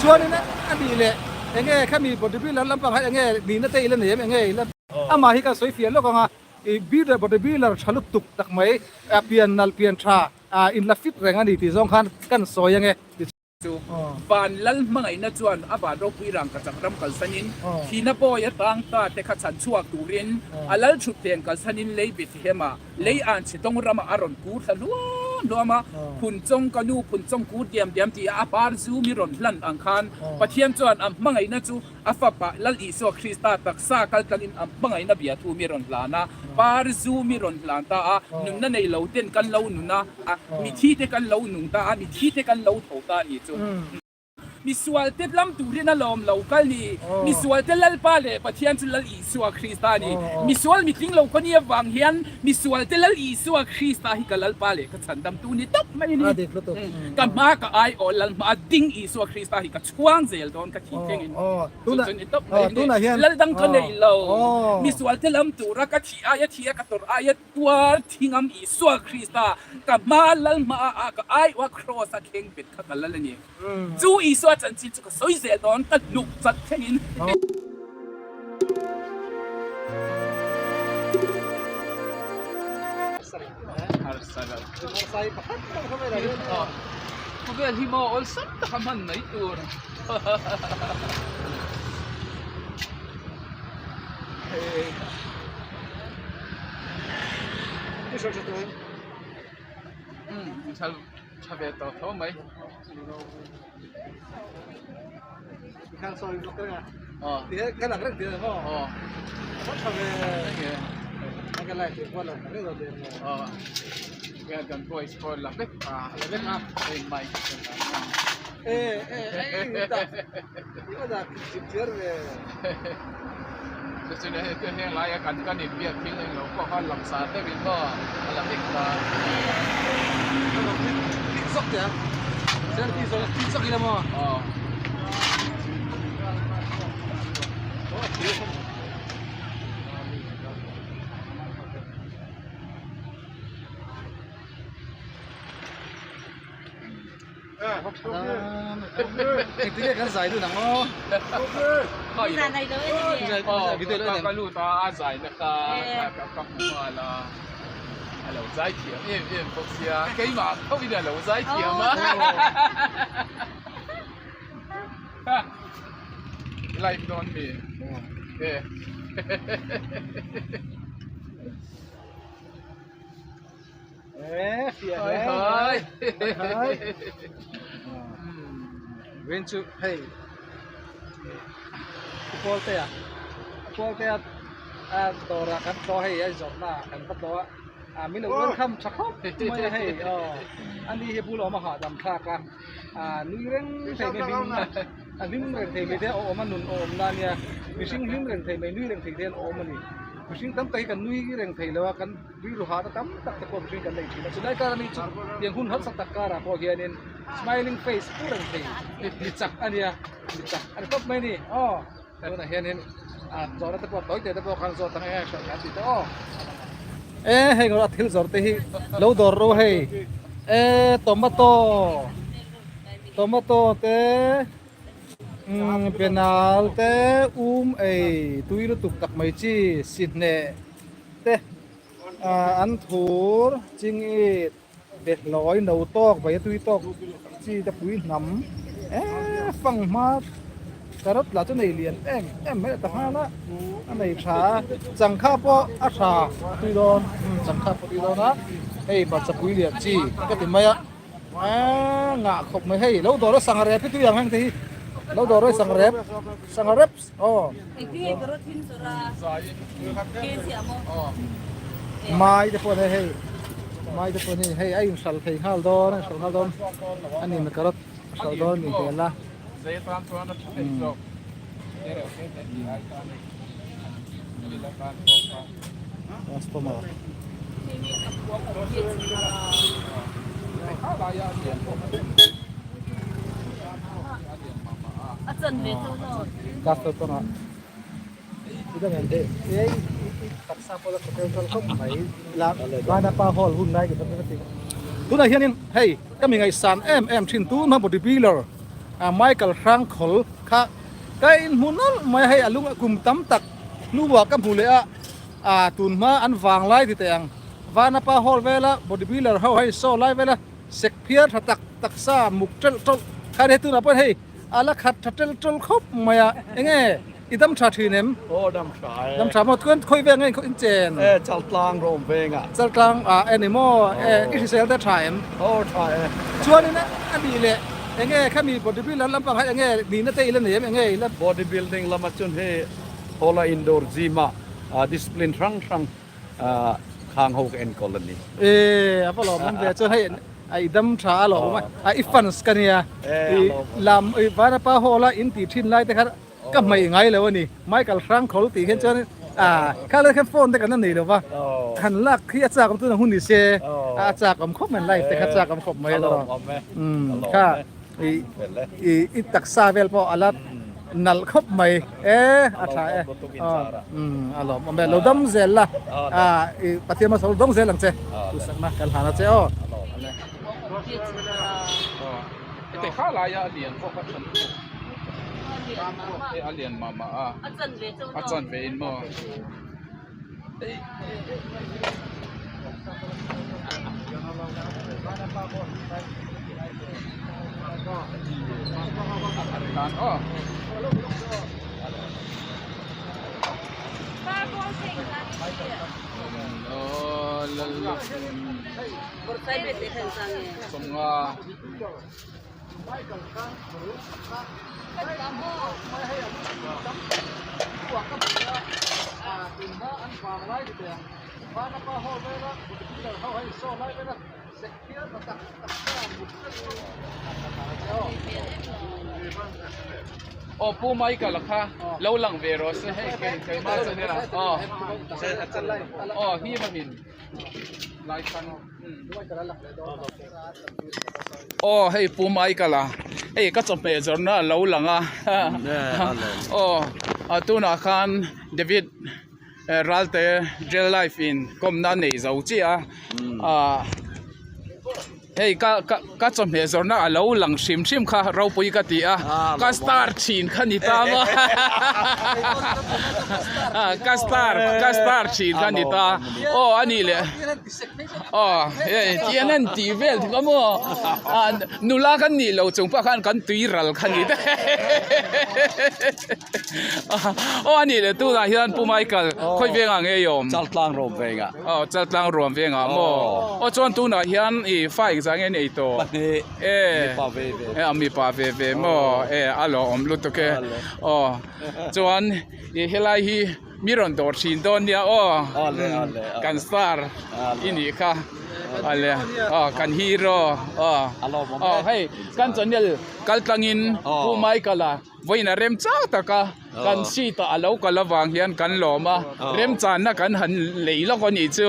ชวนนี่นะอันนี้แหละเองแค่มีบทบิแล้วลำบากให้เองดีนะเตยแล้วเนี่ยเองแล้วอามาฮิกาสวยเฟียนแล้วก็งาบีเดอร์บทบิแล้วฉลุตุกตักไม่เปลี่ยนนัลเปลี่ยนทราอินลาฟิตแรงอันนี้ที่สองคันกันสวยยังไงบานลัลมังไงนะจวนอาบานรบวิรังกับจักรรมกันสนินที่นับว่าตั้งตาแต่ขัดฉันช่วงตูรินลัลชุดเตียงกันสนินเลยบิดเฮมาเลยอ่านสิต้องรำอารมณ์กูทะลวงรัวมาพุ่นจงกันูพุ่นจงกูเดียมที่อาบาร์ซูมิรอนลันอังคารปะเทียมจวนมังไงนะจูอาฟปะลัลอิสุคริสตาตักซาคัลกันอินมังไงนะเบียทูมิรอนลานะบาร์ซูมิรอนลานตานุนนั่นในเหลาเต้นกันเหลานุนนะมีที่เตกันเหลานุนตามีที่เตกันเหลาเท่าตานี่จูมีส่วนเต็มลำตัวเรียนลมเหล่ากันนี่มีส่วนเต็มลปาเลปะเทียนจุลอิสุคริสตานี่มีส่วนมีทิ้งเหล่าคนนี้วางเฮียนมีส่วนเต็มลอิสุคริสตาฮิกลปาเลก็ฉันดำตัวนี้ตบไม่นี่กันมากับไอโอลมาดิ้งอิสุคริสตาฮิกช่วงเซลโดนกับที่เพ่งตัวนี้ตบไม่นี่แล้วดังกันเลยเหล่ามีส่วนเต็มลำตัวรักที่อายะที่กับตัวอายะตัวทิ้งอิสุคริสตากับมาแล้วมากับไอว่าครอสเข่งเป็ดขัดแล้วนี่จูอิสุจันทร์这个水蛇当得六十天。我个希望我生得还蛮难多的。你说是对。差别到头没？你看稍微不跟啊。哦。你看看哪个地方？哦。我差别那个来的，我来那个的。哦。Kaya gan ko is for lapit lapit na ay may ito da picture gusto niya ito yung laya kan ibiyat king lo ko kan lang sa te bito lapit na tiktok ya sir tiktok ila mo Itu dia kan zai tu nang oh. Bisa naik tu ni. Oh, kalau tu azai nak kat mana? Kalau zai tiang, bos ya. Kau mak kau ini kalau zai tiang mah. Live don me. Hai. When to hey. Pawltea. Pawltea tora kan to hey ai jot na kan pa to mi lo welcome chakop mai hey ani he bulo ma ha dam kha kan nui reng thei me bing lim reng thei me de o ma nun om na nia mi sing lim reng thei me nui reng thei den o ma ni Mungkin tam tay kan nui reng thei lewa kan dui ru ha tam tak ta ko mungkin kan nei thina sulai ka ni chu yang hun hat sak tak kara po hianin smiling face purang thei ni chak ania ni chak ani top mai ni na hianin zora ta po toy te ta po kan zo tang e sha ya ti to hei ngora thil zor te hi lo dor ro hei tomato te penal te tui lu tuk tak mai chi sin ne te an thur ching it bet loi no tok bai tui tok chi ta pui nam phang ma karot la chu nei lian em me ta ha la an nei tha chang kha po a tha tui don chang kha po tui don na ei ba cha pui lian chi ka ti mai ngạ khop mai hei lo do ro sang re pi tu yang hang ti lâu rồi sang rep mai depo này hey ay sal thei hal don ani me karot sal don ni tela customer Kasih tu nak, kita nanti, taksa pola hotel kau mai, lada apa hall hun naik kita nanti. Tu nak hianin, hey, kami ngai san em chin tu mah bodybuilder, ไมเคิลครั้งขลค่ะก็อินหุ่นนั่นไม่ให้ลุงกลุ่มตั้มตักนู่บอกกับผู้เลยตุนมาอันวางไล่ที่เตียงวานาปาฮอลเวล่าบอดี้บิลเลอร์เขาให้โซ่ไล่เวล่าเสกเพียร์ตักซ่ามุกเจลข้าได้ตุนอะไรให้อะไรขัดเจลครบมาเองอีดำชาทีเนี่ยโอ้ดำชาหมดคนคุยเวงไงคุยเจนจัลตลางโรมเวงจัลตลางแอนิมอลอิสราเอลได้ทายโอ้ทายชวนนี่นะอันนี้แหละเองข้ามีบอดี้บิลเลอร์ลำพังให้เองนี่นั่นเตะเล่นเนี่ยเองแล้วบอดี้บิลดิ้งละมาจนให้โอลาอินดอร์ซีมาดิสซิปลินทางข้างหกเอ็นคอลนีพอเรามันเวชให้ไอ้ดำชาหรอว่าไอ้ฟันสกันเนี่ยลำไอ้วานาปาฮอลอินตีทินไล่แต่ครับก็ไม่ไงเลยวะนี่ไมเคิลครั้งเขาตีเห็นเจ้านี่ข้าเลยแค่โฟนแต่กันนั่นนี่หรือวะหันลักที่อาจารย์กับตัวหุ่นดิเซอาจารย์กับคบมันไล่แต่อาจารย์กับคบไม่ตลอดข้าอีตักซาเวลพออาลัดนัลคบไม่อาจารย์อารมณ์มันเราดำเซลล่ะปฏิมาสเราดำเซลหลังเจ้ดูสักมากันหาเจ้าแต่ข้าลายเรียนพวกฉันเรียนมาอาจารย์เวนมาการสมงาโอ้ปูไม่กันหรอคะแล้วหลังเวรสให้เก่งมากเลยนะฮีมาหินลายฟันให้ปูไม่กันละก็จะเป็นจนน่ะแล้วหลังตัวนักขันเดวิดรัลเต้เจลไลฟ์อินคอมนั่นนี่จะอุ้ยก็จะเป็นจนน่ะแล้วหลังชิมค่ะเราปุยกันตีก็สตาร์ชินขันนี่ตามก็สตาร์ชินขันนี่ตาอันนี้เลยที่นั่นตีเวลที่ก็มั่วนุลากันนี่เราจงพักกันตุยรัลขันนี่อันนี้เลยตัวนั้นปูไมเคิลค่อยเวงเงี้ยมจัลตลางโรมเวงจัลตลางรวมเวงมั่วจวนตัวนั้นไฟจังเงี้ยนี่ตัวมีปาเวมั่วอารมณ์ลุตุกจวนเฮลัยมีรอนดอร์ชินตอนเนี่ยกันสตาร์อินี่ค่ะอะไรกันฮีโร่ให้กันจนเนี่ยกัลตังินผู้ไม่กันละวันนี้เริ่มจ้าตะกะกันซีตาอาลูกันละวางเฮียนกันหล่อมาเริ่มจานนักกันหันเหลี่ยแล้วกันอีกจู่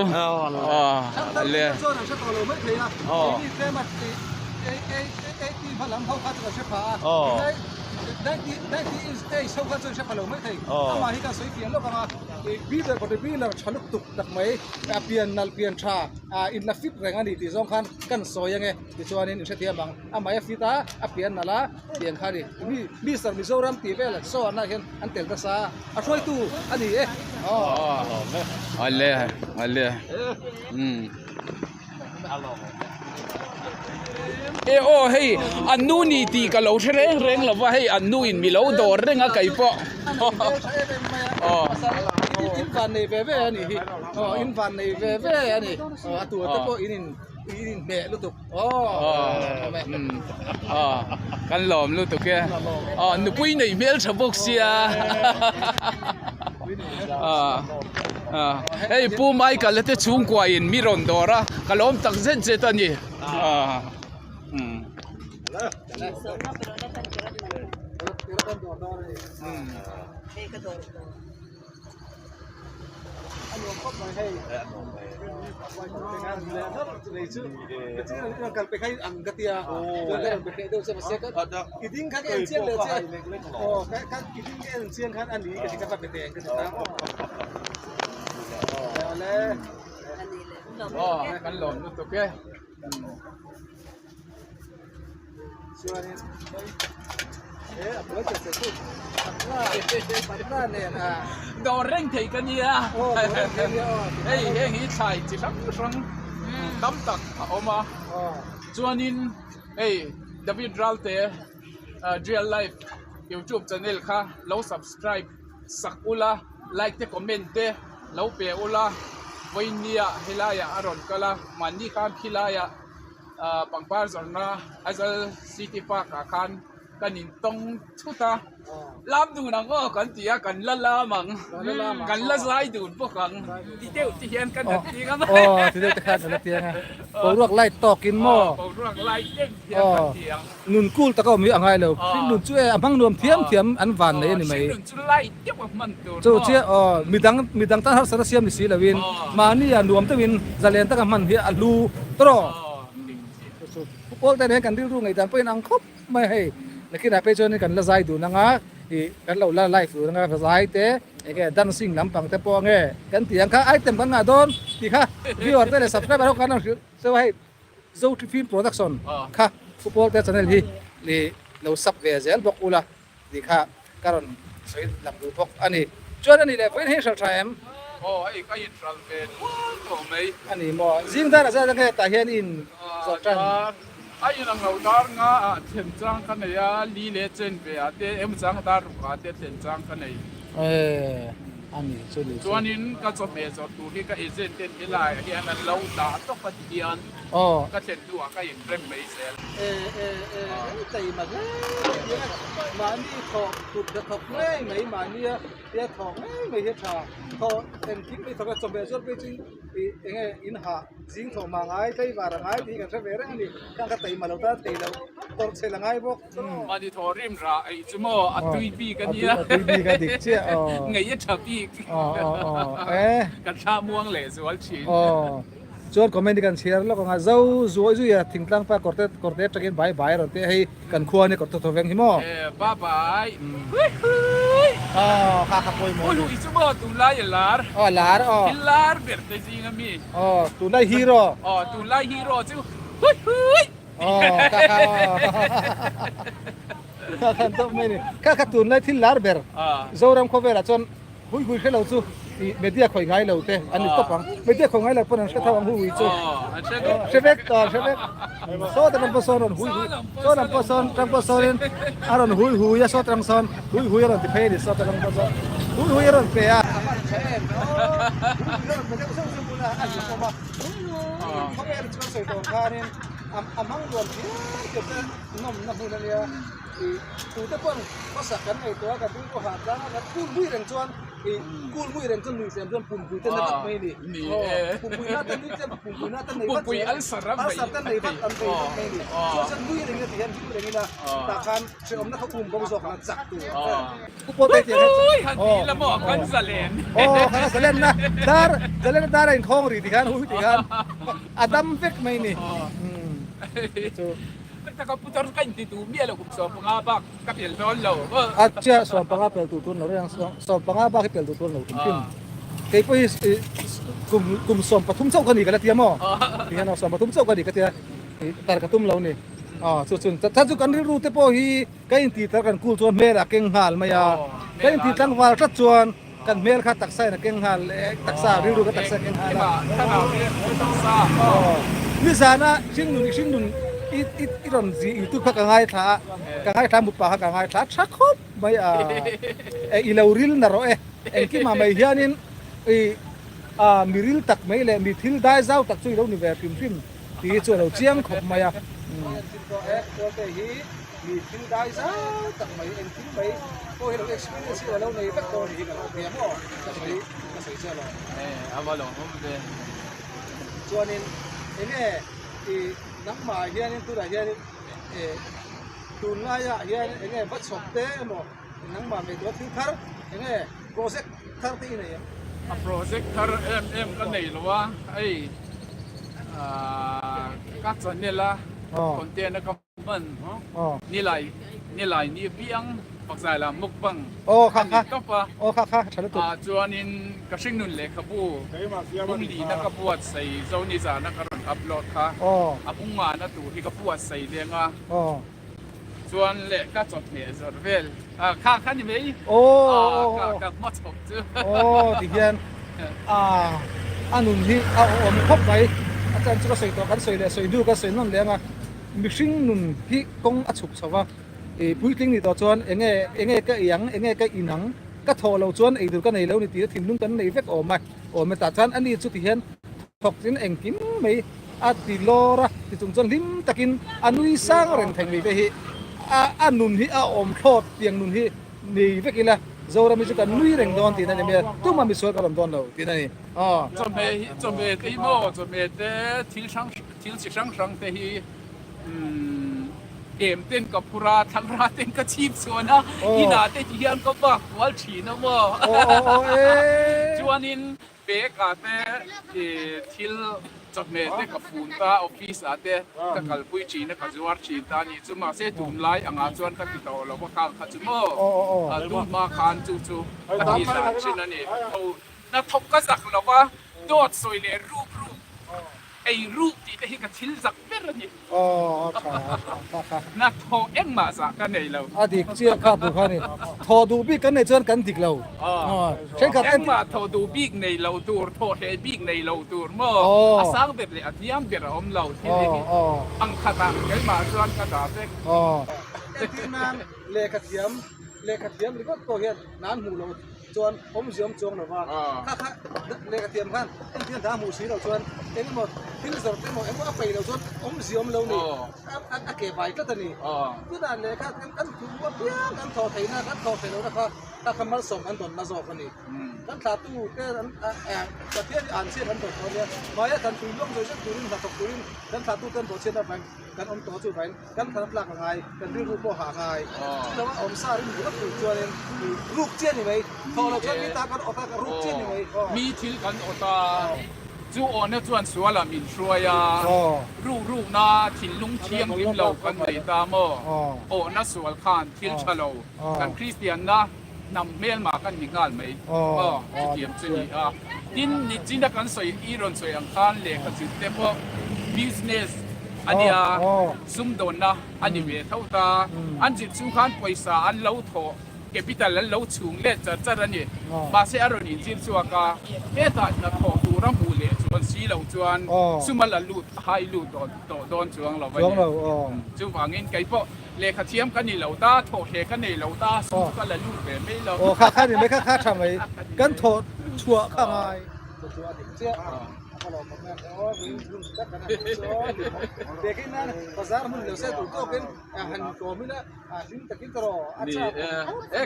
อะไรได้ที่อินสเตย์ชาวกันจะใช้พลังไม่ถึงมาที่การสวยเปลี่ยนแล้วก็มาบีเดอร์ก็ได้บีเลอร์ฉลุตุกตักไม่เปลี่ยนนัลเปลี่ยนชาอินนักฟิตแรงอันนี้ที่สองคันกันสวยยังไงที่ชวนนี้อินเสถียรบังมาฟิตเปลี่ยนนั่นละเปลี่ยนคันนี้มีสารมิโซรัมตีเวลโซอันนั้นเห็นอันเตลตาซาช่วยตู้อันนี้อะไรให้อันนู้นนี่ตีกับเราเร่งแล้วว่าให้อันนู้นมีเราโดดเร่งอะไรปะอินฟันในเว่นี่อินฟันในเว่นี่ตัวตะโกอินเบะลูกตุกกันหลอมลูกตุกแกหนูปุ้ยในเมลฉบับเสียปูไม่กันแล้วจะชุ่มกว่าอินมีรอนดอระกันล้อมตักเส้นเจตันนี่กันไปให้อังกะเตียไปให้ดูสมัยเสกอีดิ้งขันเอ็นเซียนเลยใช่ขันอีดิ้งเอ็นเซียนขันอันนี้กันที่กันไปเตะกันนะกันหล่นลูกตุ๊กแก ส่วนนี้เราจะเสร็จทุกปัตตาเนี่ยนะ ดอเร่งเทกันเนี่ย โอ้เดี๋ยวเฮ้ยฮีชายจิรังรังตั้มตักออกมาจวนนินเฮ้ยดาวิดรัลเต้ real life YouTube channel ค่ะเรา subscribe สักอุละไลค์เตคอมเมนต์เตเราเปอุละวันนี้เฮลายาอารอนกะละมันนี่ข้ามพิลายาปังปาร์จอนนะอาจจะซิตี้พาร์คกันกันนินตรงทุตาลำดูนังก็กันตีกันละมังกันละไซดูพวกกันที่เดียวที่เห็นกันตีกันไหมที่เดียวจะขาดอะไรเตียงฮะโอ้รวกไล่ตอกกินหม้อโอ้รวกไล่เด้งเทียงเทียงนุนกูลตะก็มีอะไรเลยนุนช่วยมั่งรวมเทียมอันหวานเลยนี่ไหมนุนช่วยไล่เทียมมันตัวเชี่ยมีดังตั้งสารเสียมนี่สิละวินมานี่รวมตะวินจะเล่นตะกันมันเฮียลูตรอพวกแต่เนี่ยกันที่รู้ไงแต่เป็นอังคบไม่ให้แล้วคิดอะไรไปจนกันละใจดูนะงะที่กันเราละไลฟ์ดูนะงะละใจเต้ไอ้แกดันซิงลำปังแต่พอไงกันเตียงค่ะไอเต็มกันงาโดนที่ค่ะวิวร์ได้เลย subscribe เรากันนะคือเซว่าให้โซทิฟิล์มโปรดักชั่นค่ะพวกแต่ชแนลที่เราซับเวเซลบอกอุละที่ค่ะการันสวยลำดูพวกอันนี้จวนอันนี้เลยเป็นเฮชั่นไทม์โอ้ไอ้ก็ยินทรัลเป็นว้าวไม่อันนี้มั่วจิงได้นะจ๊ะจังแค่ตาเห็นอินสดจังไอ้ยังเราดาร์งาเทียนจังกันเนี่ยลีเลเจนเบียเตเอ็มจังดารุกาเตเทียนจังกันเนี่ยอันนี้ส่วนนี้ก็จะเป็นส่วนตัวที่ก็เอเจนต์ที่ไล่เฮียนั่นเราด่าต้องปฏิญาณก็เช่นตัวก็ยังเริ่มไม่เสร็จแต่มาเนี่ยมานี่ถอดถูกจะถอดไม่มาเนี่ยเดี๋ยวถอดไม่เห็นชาถอดเต็มที่ไม่ถอดก็จำเป็นส่วนเป็นจริงเองอินหาสิ่งถอดมาง่ายใช่บาร์ง่ายที่กันใช่ไหมเรื่องนี้การก็แต่มาเราแต่เราตัวเสร็จง่ายพวกมาที่ถอดริมระไอ้จุโม่อัดตุยปีกันเนี่ยอัดตุยปีกันดิเชี่ยไงยัดชาปีกันชาม่วงเหล่สวลชินจวนคอมเมนต์กันเชียร์แล้วก็งาเจ้าจู่ๆทิ้งตั้งไปกดเตะจักรยานบายเราเตะให้กันควรเนี่ยกดตัวเวงหิมบ้าบายข้าขับไปหมดอีจุโม่ตุลายลาร์ลาร์ฮิลาร์เบิร์ตจริงๆมีตุลายฮีโร่ตุลายฮีโร่จิ๋วข้าต้องไม่เนี่ยข้าตุลายที่ลาร์เบิร์ตเจ้ารำข้อเวลาจนหุยแค่เราจู่เมเดียคอยง่ายเราเต้อันนี้ตบฟังเมเดียคอยง่ายเราปนนั้นเชื่อทางหุยจู่เชฟเอกโซ่ตรังปะซอนหุยโซ่ตรังปะซอนอารอนหุยยาโซ่ตรังซอนหุยอารอนที่เพย์ดิโซ่ตรังปะซอนหุยอารอนเปียเขาเป็นช่วยใส่ตัวข้านี่มั่งรวมที่เก็บน้ำพูนเนี่ยตัวเต้ปนก็สักกันไอ้ตัวกันดูก็หาได้แล้วกูลุยแรงจวนกูลุยแรงจนลุยเสียมจนปุ่นปุยเต้นนักไม่ดีปุ่นปุยน่าเต้นนี่จะปุ่นปุยน่าเต้นในวัดปุยอัลสระเต้นในวัดอันเป็นไม่ดีจนฉันลุยแรงเนี่ยที่เห็นลุยแรงนี่นะตาการเชื่อมนักอุ้มบงศกนักจักตัวกูโปรเตเตียนทันทีละบอกกันสเลนข้าสเลนนะดาร์เองคงรีที่กันหุยที่กันอดัมเฟกไม่นี่แต่ก็พูดถึงกันที่ตัวเมียเราสอบปงอาบักกับเปลี่ยนร้อนเราเจ้าสอบปงอาเปลี่ยนตัวตุนเราเรื่องสอบปงอาบักเปลี่ยนตัวตุนเราถึงขึ้นเกี่ยวกับกลุ่มสอบปฐุมเจ้ากันอีกแล้วเตี้ยมั้งที่เราสอบปฐุมเจ้ากันอีกก็เตี้ยตารกตุ้มเราเนี่ยส่วนถ้าจุกันรู้เตปอฮีก็ยังตีตารกันกูชวนเมล่ะเก่งหัลมายาก็ยังตีตั้งวาลชัดชวนกันเมลข้าตักไส้นะเก่งหัลตักซารู้ก็ตักไส้เก่งหัลถ้าเราเรียนตักซานี่สานะชิงหนุนอีรอนจีอีตุกพักง่ายท้ามุดปากง่ายท้าชักคบไม่อีเลวริลน่ะรอเอ็งกี้มาไม่เฮียนินมีริลตักไม่เลยมีทิลได้เจ้าตักช่วยเราหนึ่งแบบพิมตีช่วยเราเจียงขบไม่มีทิลได้เจ้าตักไม่เอ็งทิลไม่ก็เห็นเรา experience ที่เราในแบบตอนนี้เราเรียนก็ใส่เสื้อเราเอามาลงผมเลยส่วนนี้เนี่ยนักมาเฮียนี่ตัวไหนเฮียนี่ตุนายะเฮียนี่เงี้ยบัดสอบเต้หมดนักมาเป็นตัวที่ทาร์เงี้ยโปรเจกต์ทาร์ที่ไหนโปรเจกต์ทาร์ก็ไหนหรอวะไอ้กัดสันเนี่ยละคนเตียนนะครับมันนี่ไรนี่เพียงปักใจละมุกบังค่ะก็ปะค่ะฉันรู้จวนนินกระชิงนุ่นเลยครับผู้บุ้งดีนักบวชใส่เจ้านิสานักการอัพโหลดค่ะอัพอุ้งมานะตู่ที่กบวชใส่เลี้ยงอ่ะ ส่วนเล็กก็จดเหตุจดเวลข้างขั้นยังไง โอ้ ก็มาจบจ้ะ โอ้ที่เฮียนอันนู้นที่เอามีครบไปอาจารย์จะใส่ตัวกันใส่เลยใส่ดูกันใส่นั่นเลยมามิชิงนุ่นที่กงอัดฉุกสวะปุ้ยทิ้งนี่ต่อจวนเองก็ยังเองก็อีหนังก็โทรเราจวนดูกันในแล้วนี่ตีถิ่นนุ่งกันในเวกออกมาตัดชันอันนี้สุดที่เฮียนถกสินเองกินไม่ติโลระติจงจนลิ้มตะกินอันนี้สร้างเรื่องแทงไปที่อันนุ่นที่โทษเตียงนุ่นที่นี่เวกิละZawra mi juga nui reng don ti na ni me tu ma mi so ka ram don lo ti na ni 准备对么准备的提上的เกมเต้นกับพุราทั้งราเต้นกับชีพส่วนนะที่นาเต้นที่ยังก็บักวัลชีนะมั้งจวนนินเบกอาเต้ทิลจับเมเต้กับฟูนตาออฟฟิศอาเต้กับกัลปุยชีนะกับจวาร์ชีตานี่จุมาเสตุมไลอ่างจวนกับติดต่อเราว่าการขัดจุโม่ตุมมาคานจูกับที่สามชิ้นนั่นนี่นักทบก็สักเราว่าโดดสวยเลยรูปไอ้รูปที่ได้เห็นกับทิลสักเป็นอะไรนักโทเอ็งมาสักกันในเราอดีตเชี่ยข้าดูเขานี่โทดูบีกันในจวนกันติกเราเช่นกับเอ็งมาโทดูบีกในเราตูโทเฮบีกในเราตูมั่วสร้างแบบเลยที่ยังเบียร์อมเราที่นี่อังคาตาเอ็งมาจวนกระดาษเล็กที่นั่นเลขเทียมหรือก็ตัวเห็นนั้นหูเราจวนผมเสียมจวงหรือว่าถ้าเลขเทียมขั้นที่นั่นหูสีเราจวนเอ็งหมดที่นี่สดเอ็งหมดเอ็งก็ไปเราจวนผมเสียมเรานี่เก็บไว้ก็ตัวนี้ที่นั่นเลขกันคือว่าเพี้ยกันทอไทยนะกันทอไทยเราถ้าคำมาส่งกันตอนมาสอบกันนี่กันขาตู้เต้นจะเที่ยวอ่านเสียกันตอนนี้มาอย่าทันตุยล่วงโดยเฉพาะตุยหัดตกตุยกันขาตู้กันตัวเช่นนั้นกันอมตัวจุดไปกันขาหลักหายกันเรื่องรูปโบหาหายแต่ว่าอมซาที่มันก็ถูกจวนเองรูปเจียนยังไงพอเราจวนมีตากันออกตากันรูปเจียนยังไงมีทิ้งกันออกตาจู่อ่อนเนี่ยจวนสวยละมินช่วยรูปน่าทิ้งลุงเชียงริมเรากันในตามโอ้น่าสวยขันทิ้งชะโลกันคริสเตียนนะนำเมลมากันมีงานไหมเกี่ยมจุนี่ดินนี่จินตกันสวยอีรอนสวยอังคารเล็กกันสิแต่พวก business อันนี้ซุ่มโดนนะอันนี้เวทเท่าตาอันจิตสุขันปอยสาอันเล่าโถเก็บพิจารณาเล่าชุงเล็ดจัดนี่บาเสียอารมณ์จิตสัวกาเอตัดนักโถตูรำหูเล็ดจวนสีเหล่าจวนซุ่มมาละลุดไฮลุดโดนจวงเราไปจู่ว่าเงินไก่พวกเลขาเทียมกันนี่เหล่าตาโถเฮกันนี่เหล่าตาซุ่มกันละลุดแบบไม่เราข้านี่ไม่ข้าทำไมกันโถชัวข้าไงเด็กนั่นภาษามันเหลือเส้นตัวก็เป็นหันตัวมิละลิ้นตะกี้ตรออาจารย์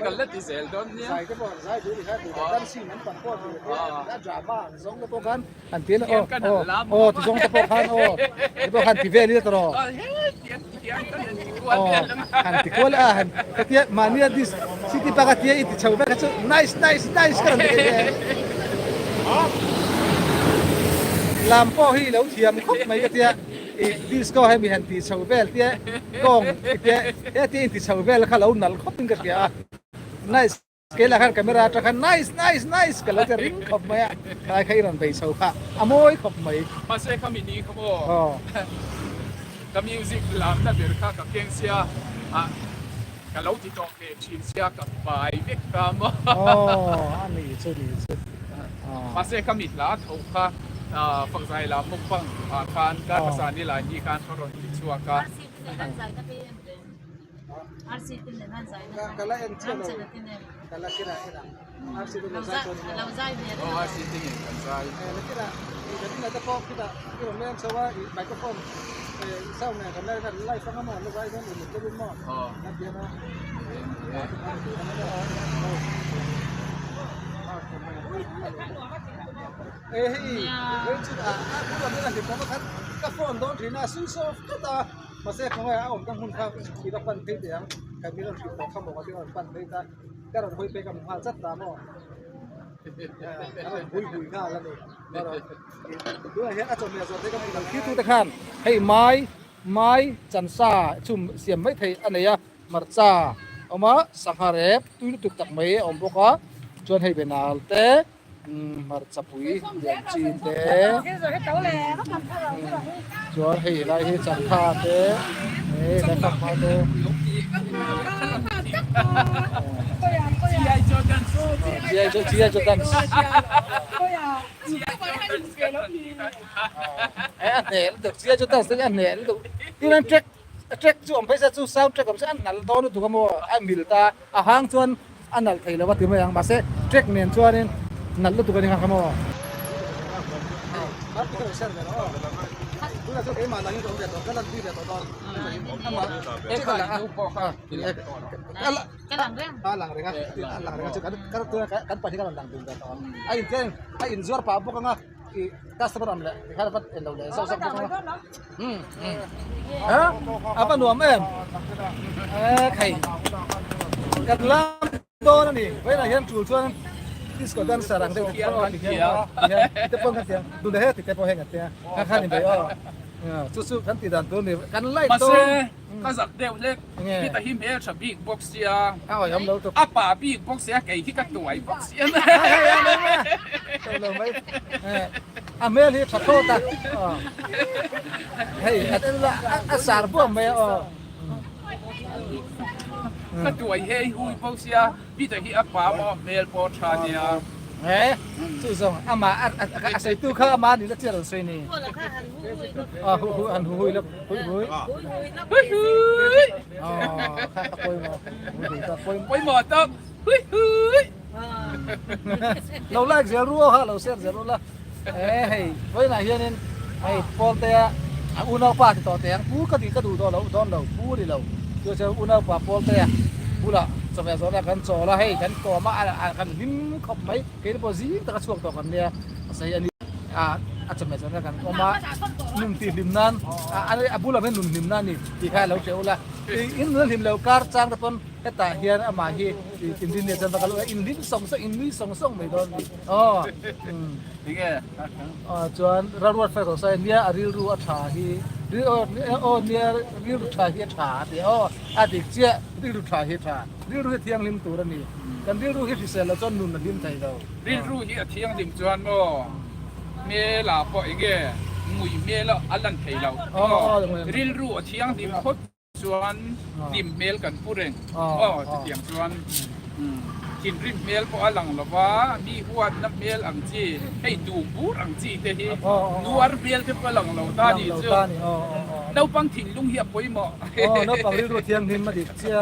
กันเล็ดที่เซลตอนนี้ใส่ก็บอกใส่ดูดิครับดูกันสิมันปั่นก็ดูแล้วดราม่าสองตัวกันหันเตี้ยนะโอ้ที่สองตัวกันตัวหันที่เวลี่ตรอหันที่กวนหันเตี้ยมาเนี่ยดิสิที่ปากเตี้ยอีที่ชาวบ้านก็ nice กันลำพ่อที่เราเทียมครบไหมก็เตี้ยดิสก็ให้มีหันตีชาวเบลเตี้ยกองเตี้ยตีชาวเบลแล้วเขาเราหนัลครบเป็นกันเตี้ย nice เกล้าขันกล้องราชขัน nice กันแล้วจะริงครบไหมอ่ะใครรันไปชาวค่ะอโมยครบไหมภาษาคำนี้เขาบอกกับมิวสิกลำนั่นเบลค่ากับเก่งเสียกับเราที่ต้องเรียนชินเสียกับไปเวกตามอันนี้สุดภาษาคำนี้ละถูกค่ะฝั่งใจละมุกฝั่งการภาษานี่ละนี่การขรนติชัวกันอาร์ซีตินนั่นใจนะกันละเอ็นเชียร์กันละคิดอะไรอาร์ซีตินเราใจเนี่ยอาร์ซีตินกันใจแล้วคิดอะไรแต่ที่ไหนจะพอคิดอะไรที่ผมเล่นเชื่อว่าไมโครโฟนเศร้าเนี่ยกันไล่กันไล่ฟังหมดแล้วไล่กันหมุนก็รุ่นหมดนั่นเดียวนะเฮ้ยจุดพูดแบบนี้นะที่ผมก็ก็ฟอนโดนทีน่าซื้อโซ่ก็ตามาเสกของเราผมต้องหุ่นข้าวที่เราปั่นที่เดียงใครมีเรื่องที่เราเข้าบอกว่าที่เราปั่นที่ตาก็เราคุยไปกับหาจัดตามอ่ะคุยข้าวแล้วนี่เราด้วยเห็นอาจารย์เนี่ยส่วนที่ก็มีการคิดทุกท่านให้ไม้จันทราจุ่มเสียมไม่ไทยอันไหนอะมาจ้าเอามาสังหารตุ้ยตุกตักไม่อมบอกว่าจวนให้เป็นนาลเต้มาจับปุยเดือดจีนเต้จวนให้ไรให้จันทราเต้ได้กลับมาเต้ G.I. Jordan so G.I. Jordan anh nè được G.I. Jordan sẽ anh nè được cái này trek chu om phaisa chu sound trek om se an nal to nu tu kamo a milta a hang chuan an nal thei lo wa ti mai ang ma se trek nen chuan in nal lu tu ka ni kamo Hãy subscribe cho kênh Ghiền Mì Gõ để không bỏ lỡ những video hấp dẫn disco dance sarang deu te pon kan tu de te po henga te khan ni deu su kan ti dan tu ni kan lai to ka zak deu lek ki ta him el big box ya yam lo to apa big box ya kai ki ka tuai box ya lo mai amel hi phato ta hey atela asar bu me ka tuai hei hui box ya bi ta hi apa mo mel po tha ya su song ama sai tu kha ma ni la cher sai ni hu an hui la hui poi mo to hui lâu la zero ha lâu ser zero la hey với này hiền nên hey Pawltea unau pa thì to tiếng pu cái gì cái đủ to lâu to lâu pu đi lâu cho chơi unau pa Pawltea pu la cho mẹ cho là kan cho la hey kan to ma kan lim khop mấy cái bộ gì ta chuộc to kan nia sai ani cho mẹ cho là kan ma nung ti lim nan anh abu la men nung lim nan ni thì khai lâu chơi la in nun lim lâu car chang ta pon ta hiền ama hi in din ne chan ta kalu in lim song song mai don nghe chuan rawat fa so sai nia aril ru a tha hi nia ril ru tha hi tha te adik che ril ru tha hi tha ril ru thiang lim tur ani kan ril ru hi fisel la chon nun na lim thai do ril ru hi a thiang lim chuan mo me la po ege mui me la alan thei lo ril ru a thiang lim khot chuan lim mel kan pureng ti tiang chuankin rim mel po alang lawa mi huat na mel ang chi hei du bur ang chi te hi nuar mel te po lang lo ta ni chu dau pang thing lung hi poi mo no pang ril ru thiang lim ma dik chia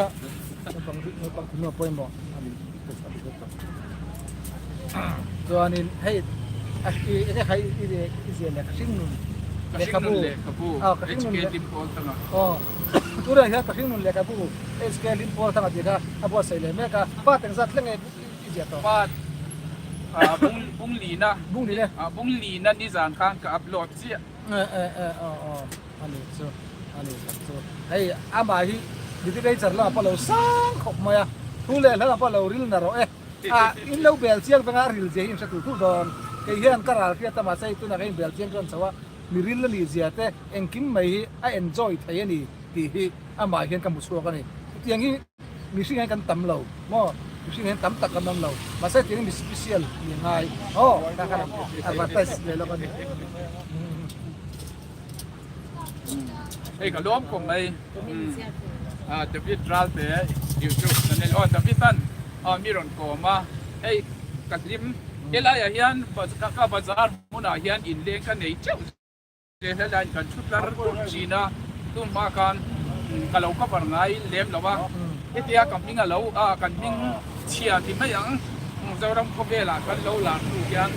no pang no poi mo chuan in hei cái hay cái gì là sinh nun le kapu HK lim po tanga tu ra ya kasing nun le kapu HK lim po tanga dira abo sai le me ka pa teng zat leng e to pa bung li na bung li na ni zan khang ka upload chi ani so hey ama hi di dei char la pa lo sang khop ma ya tu le la pa lo ril na ro in lo bel chiang banga ril je in sa tu don cái hiện cái là kia ta mà xây tôi là cái bel chiang con sao mi ril la li zia te en kim mai a enjoy thai ani ti hi ama hian ka mu chu ka ni tiang hi mi sing kan tam lo mo mi sing tam tak kan lo ma sai tiang mi special ni ngai ka ka advertise le lo ka ni ei ka lom ko mai David Ralte YouTube channel David tan mi ron ko ma ei ka lim cái lại hiện các bazar muốn hiện in lên cái này chứ để thế là cần chút là China tu mà kan kalau các bạn ngay lem là ba cái tia cầm mình lâu cầm mình chia thì mấy yang giờ đang có về là cái lâu là tu hiện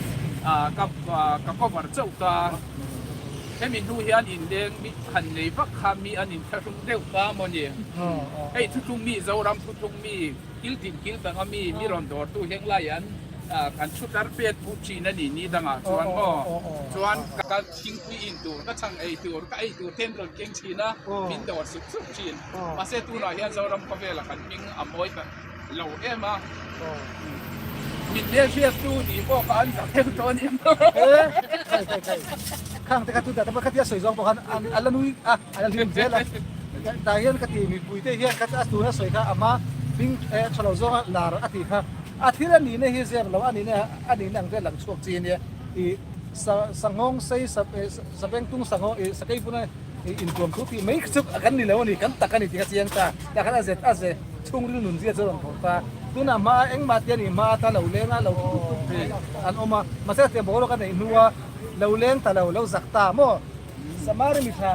các bạn châu ta cái mình tu hiện in lên mi hành lấy bắc ham mi anh in theo trung đều ta mà nhỉ cái thu trung mi giờ đang thu trung mi kil tang mi ron đồ tu hiện lại anh kan chutar pet bu chi na ni danga chuan mo chuan ka thing pui in tu ka chang ei tur ka ei tu tem ron keng chi na min dor su su chin ma se tu na hian zoram ka vela kan ming amoi ka lo ema min le fiat tu ni bo ka an ta tem to ni khang te ka tu da ta ka tia soi zong bo kan alanui alan vela ta hian ka ti mi pui te hian ka tu na soi ka ama bing chalo zong lar ati kha thlir ani ne hi zem lo ani nang ve lang chuak chi ne i sangong sei sabeng tung sango sakai puna in tuam thu pi mai chuk kan ni lo ni kan takan ni ti ka chiang ta ta kan a ze chung ri nun zia chon thong ta tuna ma eng ma tian ni ma ta lo lenga lo tu tu an oma ma se te bolo kan nei nuwa lo leng ta lo zak ta mo samari mi tha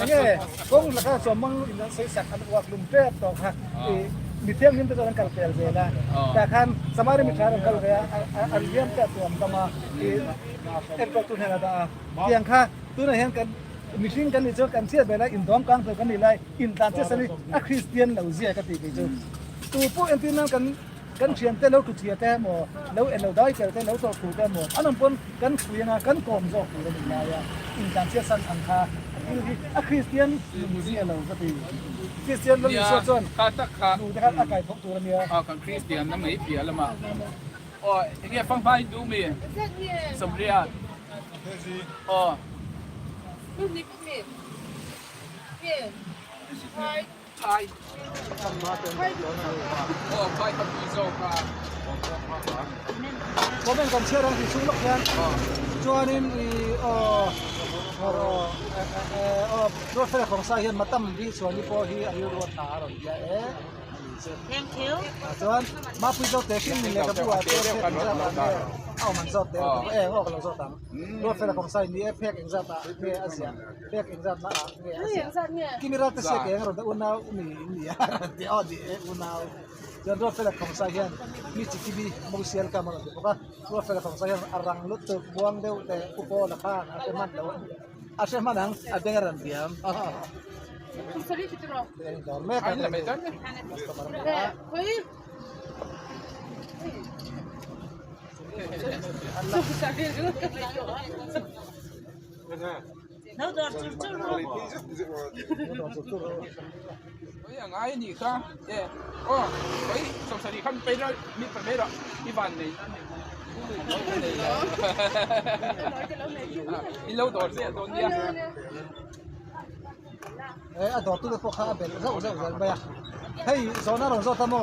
nge kong la ka somang in sei sak an wak lum pe to ha mi tiang nim ta kan kal pel zela ta kan samari mi tha kal ga an liam ta tuam tama en ko tu hena da tiang kha tu na hen kan mishing kan ni cho kan sia bela in dom kang to kan ni lai in tan che sani a christian lo zia ka ti ke jo tu po en tin nan kan chian te lo tu chia te mo lo en lo dai ke te lo to ku te mo anom pon kan khuya kan kom zo ku le ni ya in tan che san an kha a christian ni zia lo ka ti christian lo so chon ka ta ka tu te kan a kai thok tu la mia kan Christian na mai pia la ma o nge fang bai du mi som ria o Thai oh bai ka pi zo ka có bên còn chưa đang thì xuống lọc đen cho nên thì rồi phải không sai hiện mà tâm đi xuống đi po hi ayu rồi thả rồi vậy Thank you. cho anh mà bây giờ thế mình lấy cái bùa thế cái gì đó mình rót thế cáiเราrót tăng rồi phải không sai ni phek anh ra ta phek asia phek anh ra na kimi ra thế cái rồi đó unau ni thì đi unau dan ro fela khong sa hian mi chi ki bi mo sial ka ma ro ka ro fela khong sa hian arang lut tu buang deu te upo la kha a man lo a se man ang a dengaran diam Sali fitro. dorme ka ai la mai tan Oi. No door to oi ngai ni ka o oi som sa ni kan pe ra mi pa me ra mi van nei i lo dor se don dia a dor tu po kha bel zo ba ya hey zona ro zo ta mo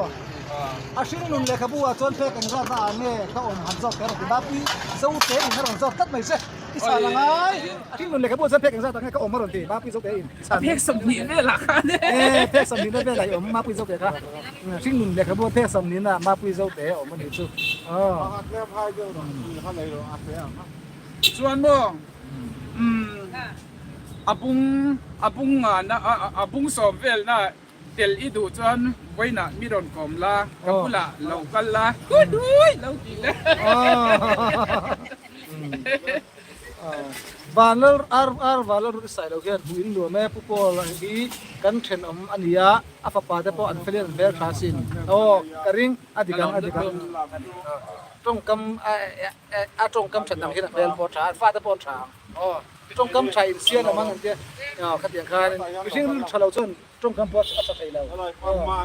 a shin nun le khabu a chon phek ang ra na ne ka om han zo ka ro ba pi zo te ni ro zo tat mai se isa la ngai a shin nun le khabu chon phek ang ra ta ka om ma ro ti ba pi zo te in phek som ni ne la ka ne phek som ni ne be la om ma pi zo te ka shin nun le khabu phek som ni na ma pi zo te om ma ni chu chuan mo apung na apung som vel na tel i du chuan voina mi ron kom la kapula lo kal la kudui lo ti le valor valor sai lo hian huin lo me pupol hi kan then ania afa pa te po an felen ver thasin karing adigang trong kam trong kam chan dang hin bel po tha fa te po tha trong kam chai sia na mang te khat yang khan sing ru chalo chon trong kam po sa thai lo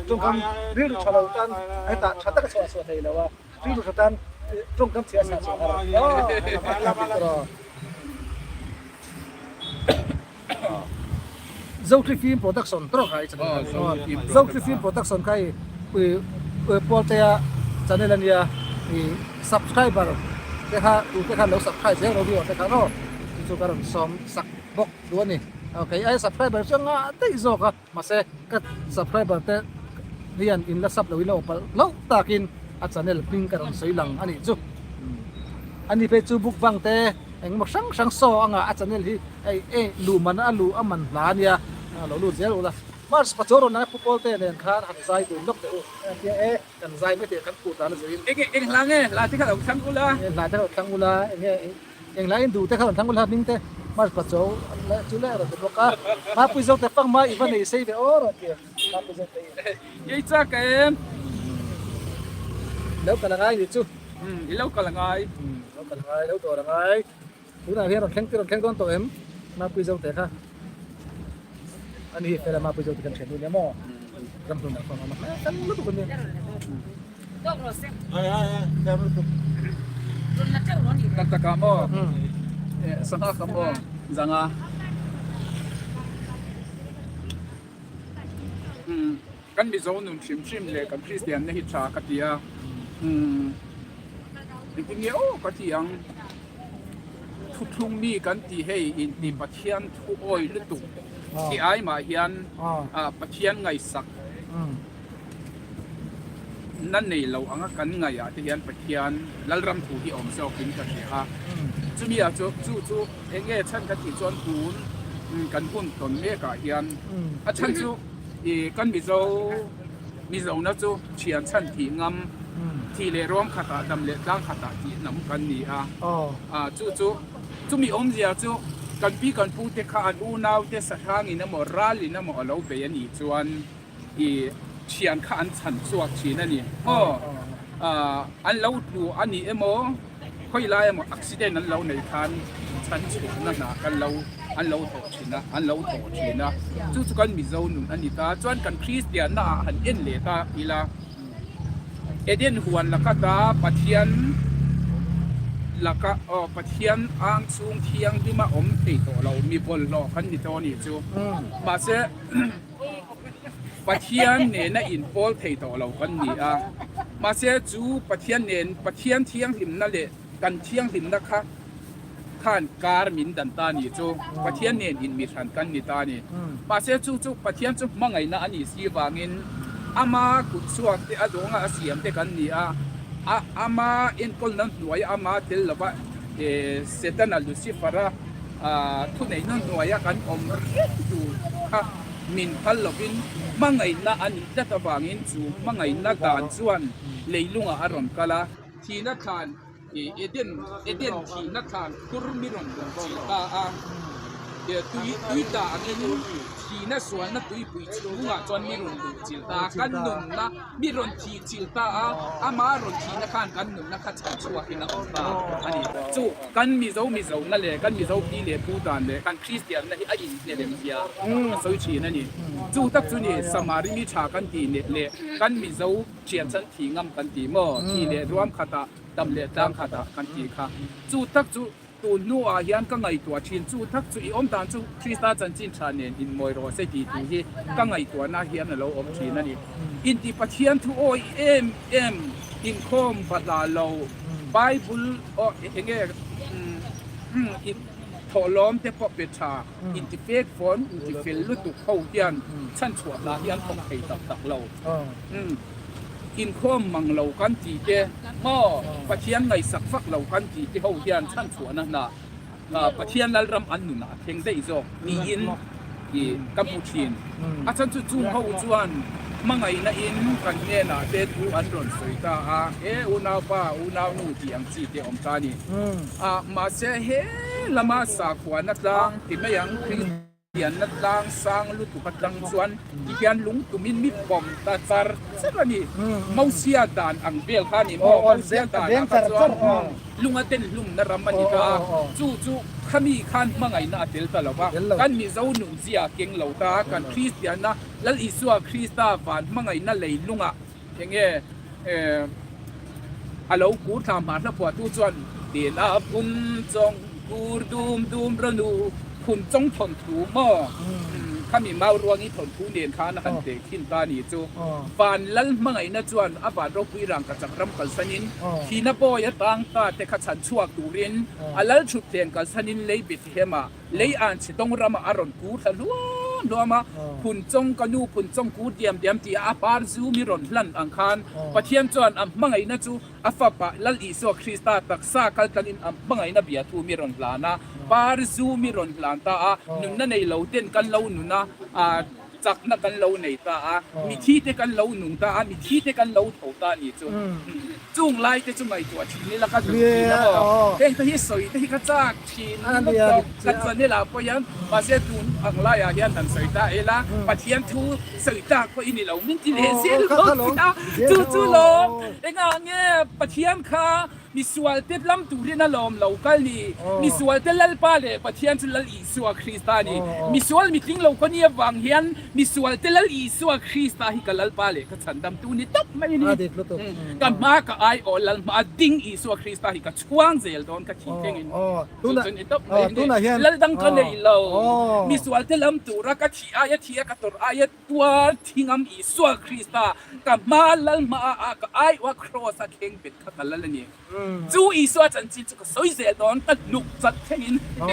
trong kam ru chalo tan ai ta chata ka so thai lo wa ru tan trong kam sia sa so zawng film production tro khai zawng film production khai Pawltea channel ania subscriber te kha lo subscribe je ro video te kha ro chu karon som sak bok do ni okay ai subscriber changa te zo ka ma se ka subscriber te rian in la sub lo pal lo takin a channel ping karon soilang ani chu ani pe chu book bang te eng mo sang so anga a channel hi ai lu man a lu aman hlania lo lu zero la mars pachoro na Pawltea nen khan han zai du lok te kan zai me te kan pu ta na zein eng lange la ti kha lo thang ula la ta thang ula eng la in du te khan thang ula ning te mars pacho la chu le ro te boka ma pu zo te pang ma i ban nei sei ve o ro ke ma pu zo te ye cha ka em lo ka la ngai ni chu i lo ka la ngai lo to la ngai tu na hian ron kheng ton to em ma pu zo te kha ani fela ma pu zo te kan chen ni mo ram tu na fa ma kan lu tu ni Dog ro se. ka lu tu Run na tao ni. tak tak mo sanga ka mo zanga kan mi zo nun chim le kan Christian ne hi cha ka tia ting ye ka tiang thu thung mi kan ti hei in ti pathian thu oi lu tu ที่ไอ้มาเฮียนปะเทียนไงสักนั่นในเราอังกันไงที่เฮียนปะเทียนแล้วรำถูที่อมเซลกินกันเสียจะมีอะจู่เองฉันกันที่จวนปูนกันพุ่นตนเมกะเฮียนฉันจู่กันมีเจ้านะจู่เชียนฉันที่งำที่เลร้องขัดดำเลร่างขัดที่น้ำกันนี่จู่มีอมเสียจู่กันปีกันพูดแต่ข้าอูนาวแต่สถานีน้ำมอรัลน้ำมอเราไปยันอีจวนเชียนข้าอันฉันสวกชีนั่นนี่อันเราดูอันนี้เอโมค่อยไล่มาอักซิเดนนั้นเราในทานฉันฉุกนั่นนะกันเราอันเราโตชีนะอันเราโตชีนะจู่กันมีเจ้าหนุ่มอันนี้ตาจวนกันคริสเตียนน่ะหันเอ็นเลตาอีละเอเดนหวนละก็ตาปะเทียนแล้วก็ปะเทียนอ่างสูงเทียงที่มาอมติดตัวเรามีบอลหลอกกันที่ตัวนี้จู่มาเสปะเทียนเนี่ยน่ะอินโพลติดตัวเรากันนี่มาเสจู่ปะเทียนเนี่ยปะเทียนเทียงหิมนั่นแหละกันเทียงหิมนะคะข้านการมินดันตานี่จู่ปะเทียนเนี่ยอินมีทันกันนี่ตานี่มาเสจู่ปะเทียนจู่มังไงนะอันนี้สีวางินอามากุศลที่อดงอาเสียมที่กันนี่อามาอินคนนั้นหน่วยอามาเทลละว่าเซตันลูซิฟาร์ทุนไหนนั่นหน่วยกันอมดูค่ะมินพัลลบินมังไงนะอันนี้จะตะวางินจูมังไงนะการจวนเลยลุงอารมณ์กะละทีนักทานเอเดนทีนักทานกุรมิรอนจีตุยตาอันนี้ทีน่ะส่วนน่ะตุยปุยจูงจวนมิรอนดูจิลตากันนุ่มนะมิรอนทีจิลตาอามารอนทีนักการกันนุ่มนักขัดชัวหินะองตาอันนี้จู่กันมีเจ้านั่นแหละกันมีเจ้าพี่เลี้ยผู้ตานเลยกันคริสเตียนนั่นไอ้อินเนี่ยเลี้ยงเสียสวยชีนั่นนี่จู่ตักจู่นี่สมาริมีชากันทีเนี่ยเลยกันมีเจ้าเชียนฉันทีงำกันทีมั่วทีเลี้ยรวมขัดดำเลี้ยดังขัดกันทีค่ะจู่ตักจู่ตัวนู้อาเฮียนก็ไงตัวชินจู่ทักจู่อมตานจู่คริสต์จันจินชาเนียนอินมวยรอเสตีตัวที่ก็ไงตัวน่าเฮียนเราอมชินนั่นนี่อินที่ปะเทียนทุโอเอ็มอินคอมบัดลาเราไบเบิลเองอินทอล้อมเทปเปชาอินที่เฟกฟอนอินที่เฟลลุตุเข้าเฮียนฉันชวนลาเฮียนของใครตักเราอินคอมมังเรากันจีเจม่อปะเทียนไงสักฟักเรากันจีเจเขาเฮียนฉันชวนนั่นนะปะเทียนลัลรำอันนุนะเพ่งได้จอกมีอินกัมพูชีนอาจารย์จู่เขาจวนมังไงนะอินกันเนี่ยนะเด็ดอันรอนสวยตาอุณาป้าอุณาหนูที่อังจีเตอมตานี่มาเสเฮละมาสักวันนัดลังที่ไม่ยังคริสเตียนนัดลังสร้างลุตุกัดลังชวนที่เพียนลุงตุมินมิปอมตาซาร์สักนี่มาเสียดานอังเบลข้านี่มาเสียดานอังชวนลุงอาเต็นลุงนรำมันนี่ก็จู่ขมีขันมังไงน่าเตลตลอดว่ากันมีเจ้าหนุ่มเสียเก่งเหล่าตากันคริสเตียนนะแล้วอิสวาคริสตาฟานมังไงน่าเลยลุงอย่างเงี้ยฮัลโหลกูทำมาแล้วพอตู้จวนเดียนาพุ่มจงกูดูมระนูคุณจงทนถูหม้อข้ามีมารวงนี้ทนผู้เดียนข้านะคันเด็กขึ้นตาหนีจูฟานลัลมังไงน่าจวนอาบาดเราคุยรังกับจักรรำกันสนินทีน่าปอยต่างตาแต่ขัดฉันชัวตูรินลัลชุดเตียงกันสนินเลยบิดเฮมาเลยอ่านสิต้องรำอารมณ์กูทะลวมาคุณจงกนูคุณจงกูเดียมที่อาปาร์ซูมิรอนลันอังคารปะเทียนจวนมังไงน่าจูอาฟาปะลัลอิสวาคริสตาตักซาคัลตัลินมังไงน่าเบียทูมิรอนลานะปาร์ซูมิรอนลานตานุนนั่นในเหล่าเต้นกันเหล่านุนะจักนักกันเหล่าในตามีที่เตกันเหล่าหนุ่งตามีที่เตกันเหล่าเท่าตานี่จุงไล่เตจุงไงตัวชิ้นนี้ละก็จุงนี่นะเองที่สวยที่กระจากชิ้นนั่นก็กันส่วนนี่ละพอยังมาเสียตุนอังไล่อาเฮียนตันสวยตาเอละปะเทียนทูสวยตาก็อินี่เรามินที่เลเซียลจู่ลงเองอ่ะเนี่ยปะเทียนค่ะมีส่วนเต็มลำตัวที่น่าล้อมเรากันนี่มีส่วนเต็มลัลปาเลยปะเทียนจุลลัลอิสวาคริสตานี่มีส่วนมีทิ้งเราคนนี้วังเฮียนมีส่วนเต็มลัลอิสวาคริสตาฮิกัลลัลปาเลยก็ฉันดำตัวนี้ตบไม่นี่ก็มาก็ไอโอลัลมาดิ้งอิสวาคริสตาฮิก็ช่วงเซลโดนก็ขี้เก่งตัวน่ะลัลดังกันเลยเรามีส่วนเต็มลำตัวรักที่อายะที่ก็ตัวอายะตัวทิ้งอิสวาคริสตาก็มาลัลมาก็ไอว่าครอสเข่งเป็ดขัดลัลนี่ จูอีสวจันจิจุกสวยเสียดอนตัดลุกจัดแข่งอิน อ๋อ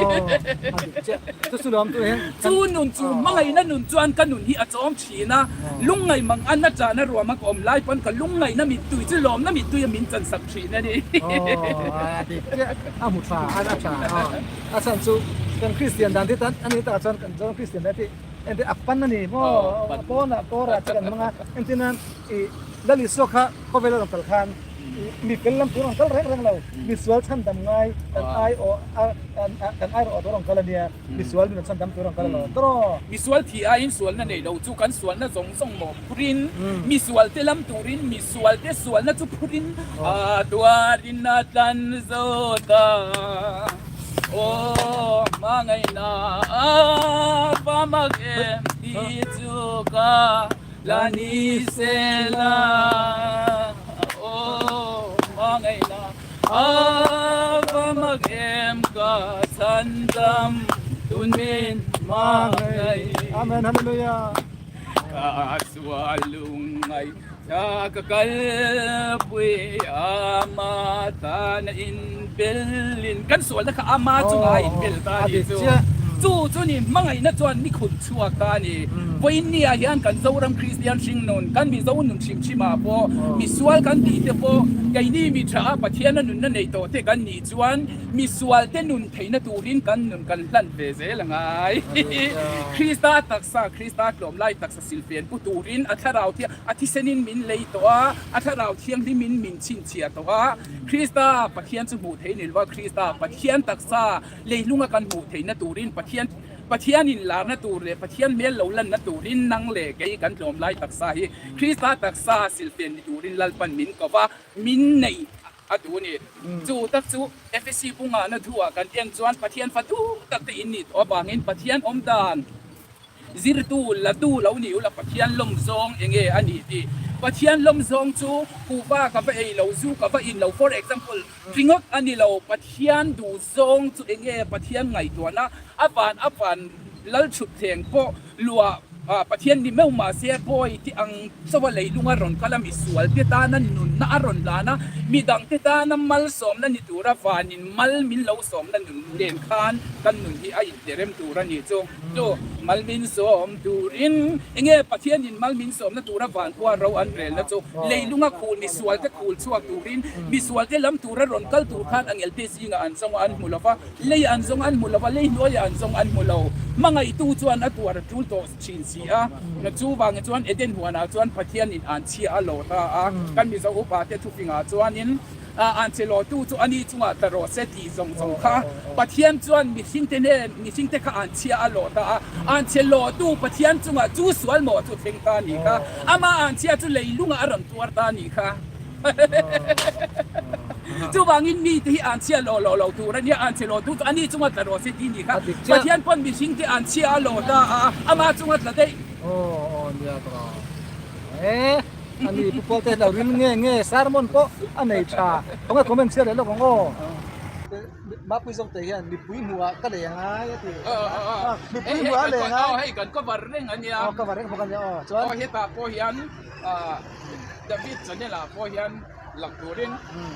เจ้าจะสุดลมตัวเอง จูนุนจูมังไงนั่นนุนจวนกันนุนฮีอาจอมชีนะลุงไงมังอันน่าจะน่ารวมมากอมไล่ปันกับลุงไงน่ามีตุยจูลมน่ามีตุยมินจันสักชีนะนี่ อ๋อดิเจ้าอามุดฟ้าอาจารย์อ๋ออาจารย์จูเป็นคริสเตียนดันที่ตันอันนี้แต่อาจารย์เป็นคริสเตียนที่เอ็นที่อัปปันนั่นนี่พ่อพ่อน่ะพ่อราชกันมังอ่ะเอ็นที่นั่นดัลลิสโซค่ะเขาเวลาเราตะคันมีเป็นลำตัวของเขาแรงเรามีสวนชั้นดำไงกันไอโอกันไอโอตัวของเขาเนี่ยมีสวนมีชั้นดำตัวของเขาเราตรอมีสวนที่ไอ้สวนนั่นเองเราจูกันสวนนั่นส่งหมอกพรินมีสวนที่ลำตูรินมีสวนที่สวนนั่นจูพรินตัวรินนัตันโซตาโอ้มาไงนะปามาเกมที่จูกาลานิเซลาโอ้มาไงนะปามาเกมกาสันดัมตุนมินมาไง อาเมนฮาเลลูยา Kaswalungay Nakakalpoy Amatan inbelin Kan sual na kaama Tunga inbel tani Chu ni mangay na chuan ni khun chuak ta ni voin ni hian kan zoram Christian sing non kan mi zo nun chim chima po mi sual kan ti te po kai ni mi tha pathian nun na nei to te kan ni chuan mi sual te nun theina turin kan nun kan hlan ve ze langai Krista taksa Krista klom lai taksa silfen pu turin atharau ti athisenin min lei to a atharau thiang di min chin chia to a Krista pathian chu mu thein wa Krista pathian taksa leilunga kan mu theina turin pathian in lar na tur le pathian mel lo lan na turin nang le ke kan tlom lai taksa hi Krista taksa silfen ni turin lalpan min ko wa min nei atu ni chu tak chu FSC bunga na thua kan eng chuan pathian fatu tak te in ni to bangin pathian om dan zirtu latu lo ni ula pathian lom zong enge ani ti pathian lom zong chu kuwa ka ba ei lo zu ka ba in lo for example ringot ani lo pathian du zong chu enge pathian ngai to na apan lal chut theng po lua pathian ni meu ma se poi ti ang sawa lei lunga ron kala mi sual te ta nan nun na aron lana mi dang te ta na mal som na ni tura fanin mal min lo som na nun len khan kan nun hi ai derem tura ni cho mal min som turin enge pathian in mal min som na tura van ko ro an rel na cho lei lunga khul mi sual te khul chuak turin mi sual te lam tura ron kal tur khan ang lte singa an song an mulafa lei an song an mulafa lei no ya an song an mulo mga itu chuan atuar tul to chin sia na chu wang chuan eden huana chuan pathian in an chia a lo ta a kan mi zo upa te thu finga chuan in an chelo tu chu ani chunga taro se ti zong kha pathian chuan mi sing te kha an chia a lo ta a an chelo tu pathian chunga chu sual mo chu theng ta ni kha ama an chia chu leilunga aram tuar ta ni kha chu wangin mi te an chia lo tu ra ni an chelo tu ani chunga taro se ti ni kha pathian pon mi sing te an chia a lo ta a ama chunga tla dei dia to ani pupol te la rin nge sermon po anei cha ong comment share lo kong ma pui song te hian mi pui hua ka le ngai ati mi pui hua le ngai hai kan ko var reng ania ka var reng kan ya chuan he ta po hian David chanela po hian lak turin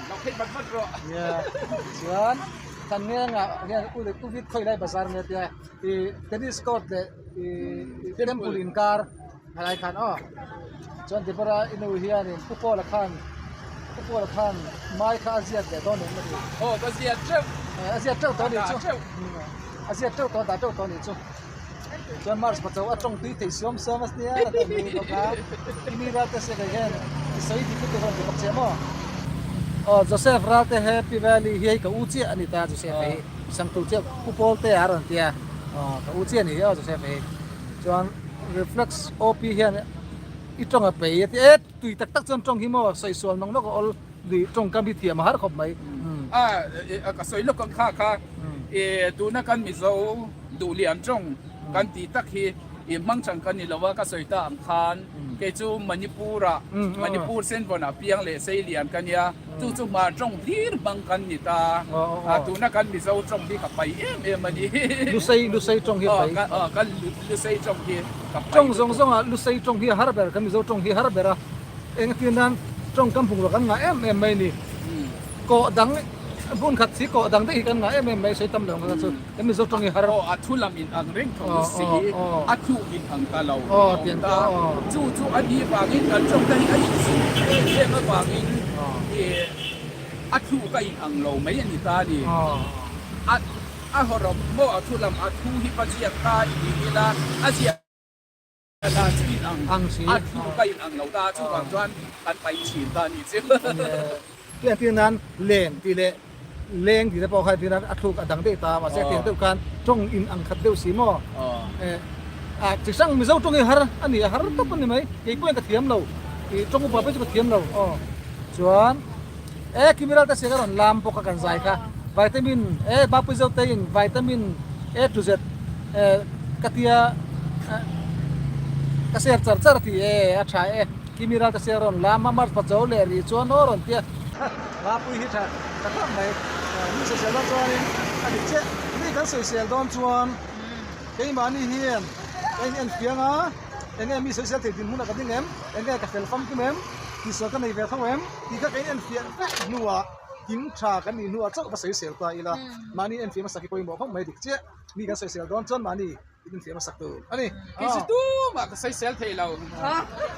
lak he bat ro ya chuan kan nge nga hian u vit khoi lai bazar me tia i tennis court le i temple car halai khan chuan te para inu hian in pupol khan mai kha aziat le don ni ka sia trep aziat treu to ni chu aziat treu to da treu to ni chu chuan mars pachaw atong tui thei som as nia ta ni lo ka ni ra ta se gen sai ti tu ron ti chemo Joseph Ralte Happy Valley hi ka uchi ani ta Joseph hi sang tu che pupol te aron tia ka uchi ani hi Joseph hi chuan reflex op hian itong a pe ti tui tak chon tong hi mo sai sual nong lo ko ol li tong kam bi thiam har khop mai ka soi lo kan kha tu na kan mi zo du lian chong kan ti tak hi mang chang kan ni lawa ka soi ta am khan ke chu Manipur sen bona piang le sei lian kan ya chu ma chong thlir bang kan ni ta tu na kan mi zo chong hi ka pai em ani lu sei chong hi pai kan lu sei chong hi ka chong zong lu sei chong hi har ber kan mi zo chong hi har bera eng tin nan chong kam phung ro kan nga em mai ni โกดังบุญขัดสีโกดังได้อีกกันไงไม่ใช่ตำเหลืองกันสุดไม่จบตรงนี้ฮะ โอ้อัทุลามินอังเร่งทองสีอัทุอินอังตาเราจู่อันนี้บางอินอันจงได้อันนี้สิเรียกว่าบางอินอัทุก็อินอังเราไม่ยันตาดีอัฮรมโมอัทุลามอัทุฮิปัจจิยตาอีนี่ละอาเซียดาจีนอังอัทุก็อินอังเราตาจู่บางจวนกันไปฉีดตานี่เจ้าที่นั้นเลงที่เล่งที่จะบอกใครที่นั้นอัดลูกอัดดังได้ตาว่าเสียเตียงเท่ากันจงอินอังคัดเดียวสีหม้อจะสั่งมิเจ้าจงอินฮาร์อันนี้ฮาร์ตับนี่ไหมยี่ปุ่นกระเทียมเราจงอุปาเป็นกระเทียมเราส่วนคิมิรัลแต่เสียกันลามปกกันใจค่ะวิตามินบาปิเจ้าเตียงวิตามินto Zกระเทียกระเสียร์จัดที่อัชชัยคิมิรัลแต่เสียกันลามมาร์ปัจจุบันเลยริชวนโนรอนเตียมาปุยฮิตาแต่ก็ไม่มีเสียดอนจวนอันนี้เจ้นี่กันเสียดอนจวนเกี่ยมันนี่เฮียนเอ็นเฟียงอ่ะเอ็นมีเสียติดดินมุนกับดินเอ็มเอ็นกับเฟลฟัมกิมเอ็มที่สกันในเวทของเอ็มที่ก็เอ็นเฟียนัวกินชากันนี่นัวจ้าก็เสียตัวอีละมันนี่เอ็นเฟียมาสักกี่ปีบอกเขาไม่ดิเจ้มีกันเสียดอนจวนมันนี่อินเฟียมาสักตัวอันนี้ที่สุดตู้มาก็ใส่เซลเทเรา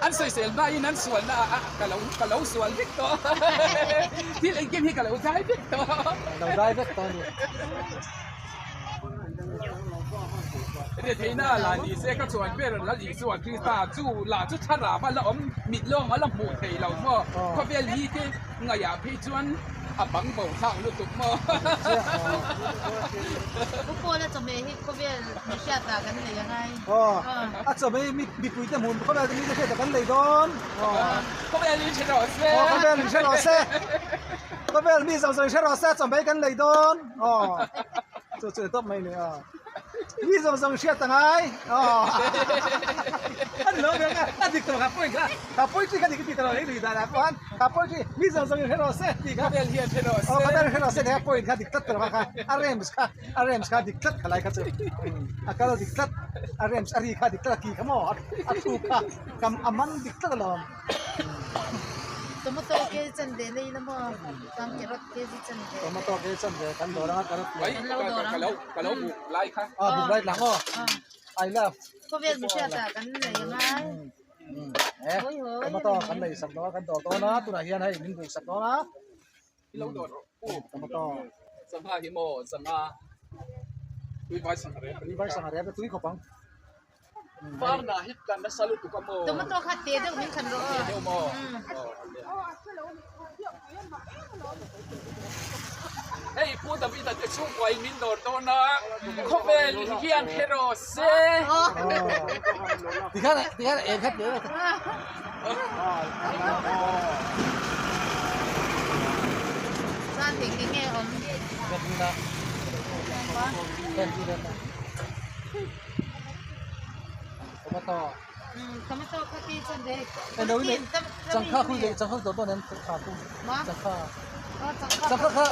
อันใส่เซลได้นั้นส่วนนะกะเราส่วนเล็กตัวที่เล่นเกมที่กะเราได้เล็กตัวเราได้เล็กตัวนี่เดี๋ยวทีน่าลาดีเซก็ส่วนเป็นแล้วอีส่วนคือตาจู่ลาจู่ชราบ้านเรามิดล่องแล้วหมู่เทเราเมื่อเขาเป็นลีที่ไงอย่าพี่จวนบังเบาเท่าลูกตุ๊กเมื่อ不过那准备那边你下打跟那ยังไงจะไม่มีปุ๋ยแต่หมุนเขาแบบนี้จะเกิดจากกันเลยดอนเขาเป็นลีเชโรเซ่เขาเป็นลีเชโรเซ่เขาเป็นมีสองเชโรเซ่จะไม่กันเลยดอนจะต้องไม่เนี่ยมีสองเชียร์ตั้งไงอันนี้เราเนี่ยอันนี้ตัวขับปุ้ยขับปุ้ยที่กันที่ติดตลอดเลยดีแต่ละวันขับปุ้ยที่มีสองเชโรเซ่ที่เขาเป็นลีเชโรเซ่เขาเป็นเชโรเซ่เนี่ยปุ้ยกันติดตัดตลอดค่ะอารมณ์ค่ะติดตัดอะไรกันสิkalauติดตัดอารมณ์อะไรค่ะติดตัดกี่ขโมยอัดถูกค่ะกำอามันติดตัดตลอดตัวมาโตเกจันเดเลยนะมั้งตั้งเกรถเกจันเดตัวมาโตเกจันเดกันโดนนะกันไว้ก็เราบุกไล่ค่ะบุกไล่หลังไอ้เลิฟก็เวียนไม่เชื่อแต่กันไหนยังไงตัวมาโตกันไหนสักน้อยกันโตโตนะตัวไหนเฮียนให้ลิงบุกสักน้อยนะที่เราโดดตัวมาโตสังหารหิโมสังหารวิวัฒน์สังหารวิวัฒน์สังหารเป็นตุ้ยขบังฟาร์น่าฮิตกันนะสรุปกับโมตัวมันโตขัดเตะเดี๋ยวนี้ขันรอเดี๋ยวโมเฮ้ยพูดแต่พี่แต่จะช่วยมินโดนโดนนะเขาเป็นเฮียนเฮโรเซ่ที่ข้าเองครับเดี๋ยวสร้างถึงยังไงผมเป็นที่นะเป็นที่นะมาต่อทำไมต่อขัดเตะจันเดเดี๋ยวนี้จังข้าคุยเลยจังข้าตัวนั้นขาคุยจังข้า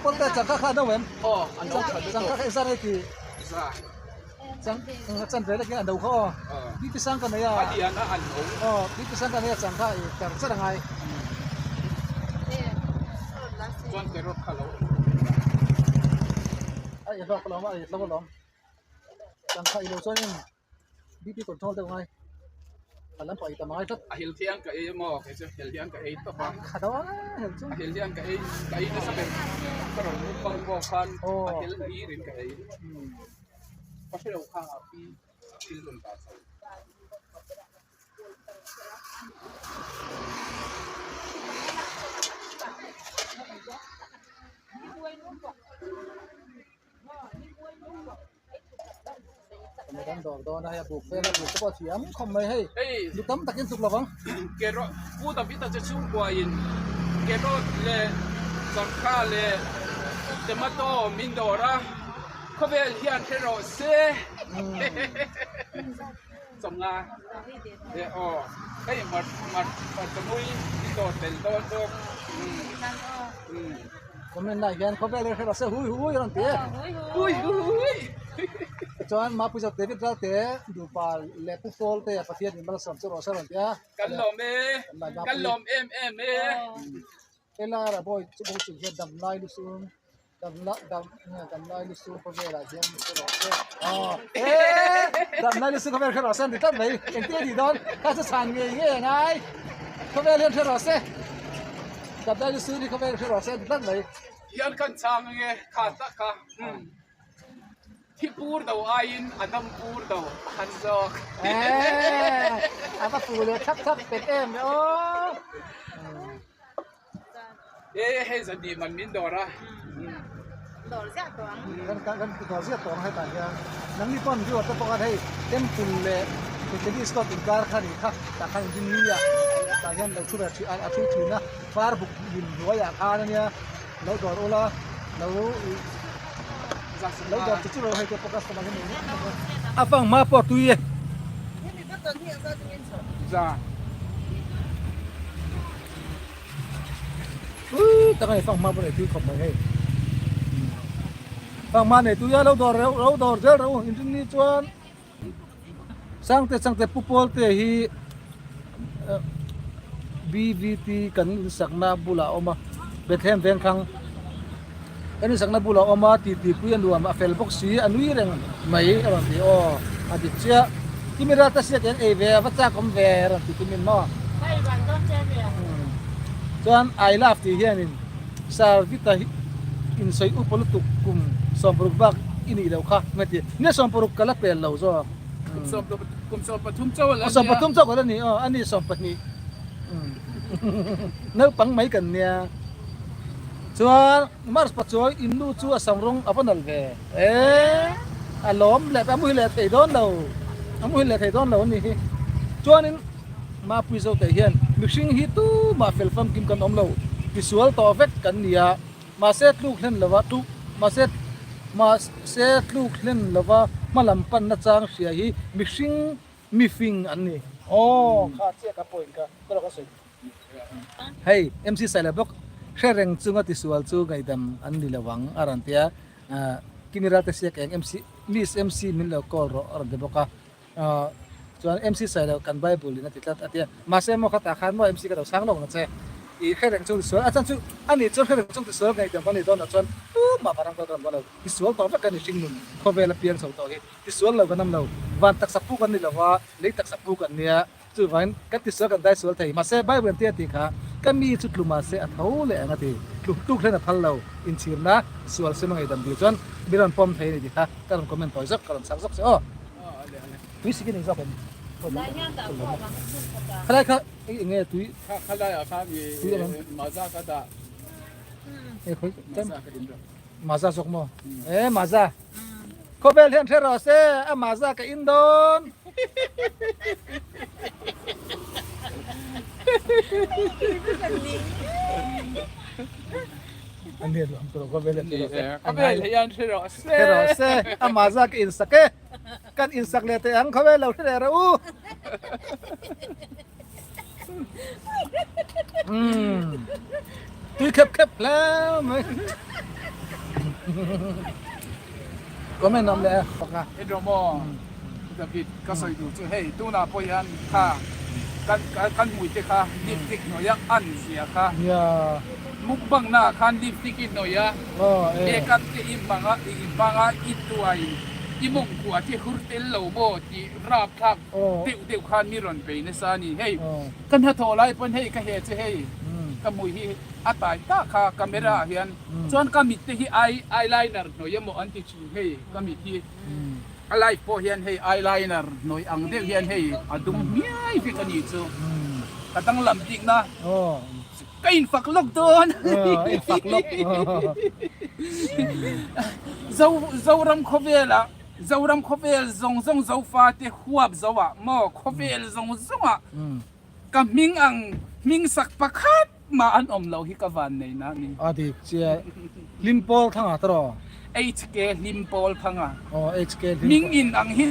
คนแต่จังข้าโน้มเอ็มจังข้าเอ็กซ์อะไรกี่จังเรื่องอันเดียวเขาดิพิสังกันเนี่ยดิพิสังกันเนี่ยจังข้าแต่จะยังไงจวนเกรถเขาไอ้เราเราไอ้เราเราจังข้าอีโลส่วนนี้ดิพิคอนโทรลได้ไงalam pa ita mga itot ahil tiang ka mo kasi ahil tiang ka ito pa kadawa ahil tiang ka ito sa karon pang bokan ahil rin ka kasi daw ka api silon ta saกันดอกดอนนะฮะบุกเฟลบุกก็เสียมคอมไม่ให้ดูตั้มตะกินสุกหรอบ้างเกโรพูดแต่พี่ตาจะชุ่มกว่าอินเกโรเลยสังข้าเลยเดมาโตมินโดระเขาเป็นเฮียนเทโรเซ่สมงาไอ้มาสมุยที่โดดเป็นโดดก็ไม่ได้ยันเขาเป็นเทโรเซ่หุยรันเตะจวนมาพูดจากเตะก็เตะดูปลาเล็บโฟลเตะประเทศนี้มันสมชื่อเราใช่ไหมเตะกันลมเอ็ม ela ra boy chu bo chu he dam lai lu sum dam lai lu sum ko vela hian ko ro se dam lai lu sum ko vela ko ro se ni tan mai en ti di don ka cha sang nge nge ngai ko vela hian ko ro se dam lai lu sum ni ko vela ko ro se ni tan mai yan kan chang nge kha ta ka thi pur do ain adam pur do han jok apa pu le thak thak pet em o he zadi man min dora đổ ra toán kan ko sia to hai ta ya nang ni ton ju ta to ka thei temple le ke ni stop in car khani kha ta khan din ni ya ta yan lo chu ra chi a chu chu na far buk din lo ya kha na ya lo dor ola lo dor chu lo hai ke focus ta ma ni afang ma po tu ye za ta kai fang ma bo le tu khom mai hai fang ma ne tu ya lo dor zel ro in ni chuan sang te pupol te hi BVT kan sakna bula oma bethem veng khang kan sakna bula oma ti puyan luam a fel box si anui reng mai aron ti o adit sia kimira ta sia ken e ve va cha kom ve ron ti min mo hay bạn con chơi về chuan I love ti hianin sar vita in soi upol tu kum sompruk bak ini lo kha mati ne sompruk kala pel lo zo kum so pathum chaw la som patum chaw kala ni ani som patni no pang mai kan nia chuan mars pa choi innu chu asamrong apanal ve alom le pa mui le thei don lo amui le thei don lo ni chuanin ma pui zo te hian mixing hi tu ma fel fam kim kan om lo visual to vet kan nia ma set luk hlen lawa tu ma set luk hlen lawa malam pan na chang sia hi mixing mifing an ni kha che ka point ka ko ka sei hey MC Salabok Hrangkhol chunga ti sual chu ngai dam an ni lawang arantia kimira te siak eng MC Miss MC min lo call ro aran de boka chuan MC Salabok kan bible na titlat atia ma se mo khata khan mo MC ka do sang lo na che i Hrangkhol chu sual achan chu ani chu Hrangkhol chu sual ngai dam pani don na chuan ma parang ko kan balo ti sual to ka ni sing nun ko vela pian so to hi ti sual lo ganam lo van tak sapu kan ni lawa le tak sapu kan nia chu van kan ti sual kan dai sual thei ma se bible te ti kha kan mi chu tluma se a tho le anga ti tu khlena phal lo in chirna sual se mangai dam bi chuan biran pom thei ni ti kha kan comment toy zak kan sang zak se mi sikin ni zak lại nha tạo khổ mà khala kha nge tu khala ya kha mi maza ka da e khoi maza ka din maza sok mo maza ko bel hen thero se a maza ka indon anh lo am to ko bel ka bel yan thero se a maza ka in sake kan in sak le te ang ko bel lo thero u tu khep la có mấy năm lẽ hoặc Edromo David ka soi du chu hey tu na po yan kha kan mui te kha lipstick no ya an sia kha ya mukbang na khan lipstick no ya kan te imanga ituai imong ku ati hurtel lo bo ti rap thak teu khan mi ron pe ne sa ni hey kan ha tholai pon hey ka he che hey ka mui hi atai ta kha camera hian chuan ka mit te hi eyeliner no yemo anti chu hey ka mit hi alai po hian hey eyeliner noi ang de hian hey adum miai fi ka ni chu katang lam dik na kain fak lok don phạc lốc zawram khovel zong zo fa te huap zawa mo khovel zong zonga ka ming sak pakhat ma an om lo hi ka van nei na ni adi chia limpol thang atro HK limpol phanga HK ming in ang hi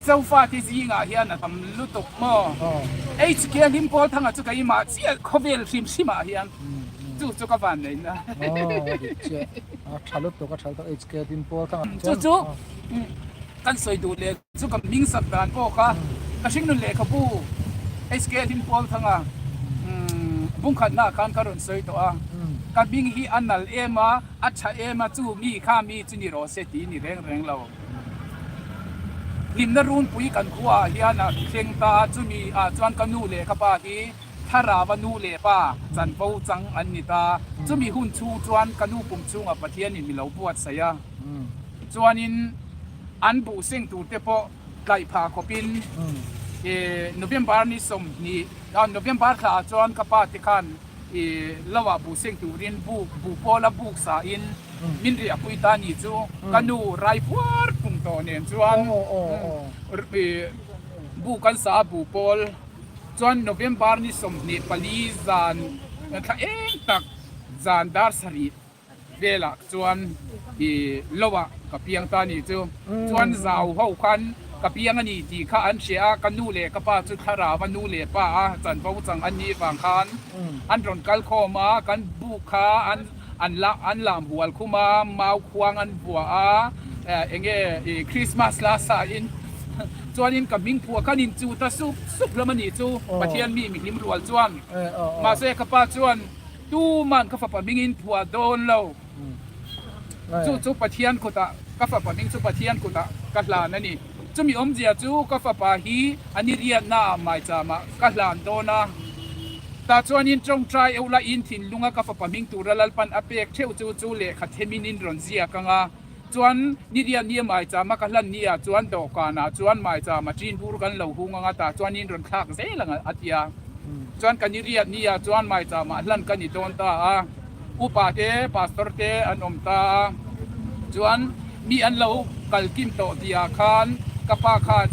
zo fa ti zinga hian na tam lutok mo HK limpol thanga chu kai ma chia khovel sim sima hian chu ka van nei na adi chia thalut to ka thal to HK limpol thang chu kan soi du le chu ka ming sak dan po kha ka sing nun le ka bu HK limpol thanga บุ้งขันหน้าการการุนสวยตัวการบิงฮีอันนัลเอมาอัจฉเอมาจูมีข้ามีจุนิโรเซตีนี่แรงเราลิมนรุนปุยกันขัวเฮียนะเชียงตาจุมีจวนกันนูเลขป้าฮีทาราวนูเลป้าจันปูจังอันนิตาจุมีหุ่นชูจวนกันนูปุ่มชุงปะเทียนิมีเหลาปวดเสียจวนินอันบุเซงตูเตปไก่ผาขบินโนเวมบาร์นี่สมนี่โนเวมบาร์ข้าจวนกับป้าติคันละว่าบุเซงตูเรียนบุปอละบุกสาอินมินเรียปุยตานี่จูกันนูไรพวดปุ่มโตเนี่ยจวนบุกันสาบุปอลจวนโนเวมบาร์นี่สมนี่ปลีจานข้าเองตักจานดาร์สรีเวลาจวนละว่ากับเพียงตานี่จูจวนสาวเขาคันกับเพียงอันนี้ที่ข้าอันเชียกันนูเลกับป้าจุดขราวันนูเลป้าจันทร์พระจังอันนี้ฝั่งคันอันรอนกัลโคมากันบุคาอันลามหัวคุมาเมาควงอันบัวเองคริสต์มาสลาซาอินจวนอินกับมิงพัวกันอินจูตาซุปแล้วมันนี่จูปะเทียนมีลิมรัวจวนมาเสกป้าจวนดูมันก็ฝันมิงอินพัวโดนเราจูปะเทียนกุตะก็ฝันมิงจูปะเทียนกุตะกัลลานั่นนี่จะมีเจียจูก็ฝันปะฮีอันนี้เรียนหน้าไม่จามากัลลาโดนะแต่จวนอินจงใจเอาละอินถิ่นลุงก็ฝันมิงตูระลัลปันอเปกเที่ยวจูเละขัดเทมินินรอนเจียกังจวนนี่เรียนนี่ไม่จามากัลลันนี่จวนดอกานะจวนไม่จามาจีนบูรกันเหล่าหงแต่จวนอินรอนคลากเสียหลังอัตยาจวนกันนี่เรียนนี่จวนไม่จามาลันกันนี่โดนตาอุปาเตปาสตอร์เตอันอมตาจวนมีอันเหล่ากัลกิมโตเดียคานกับปาคาน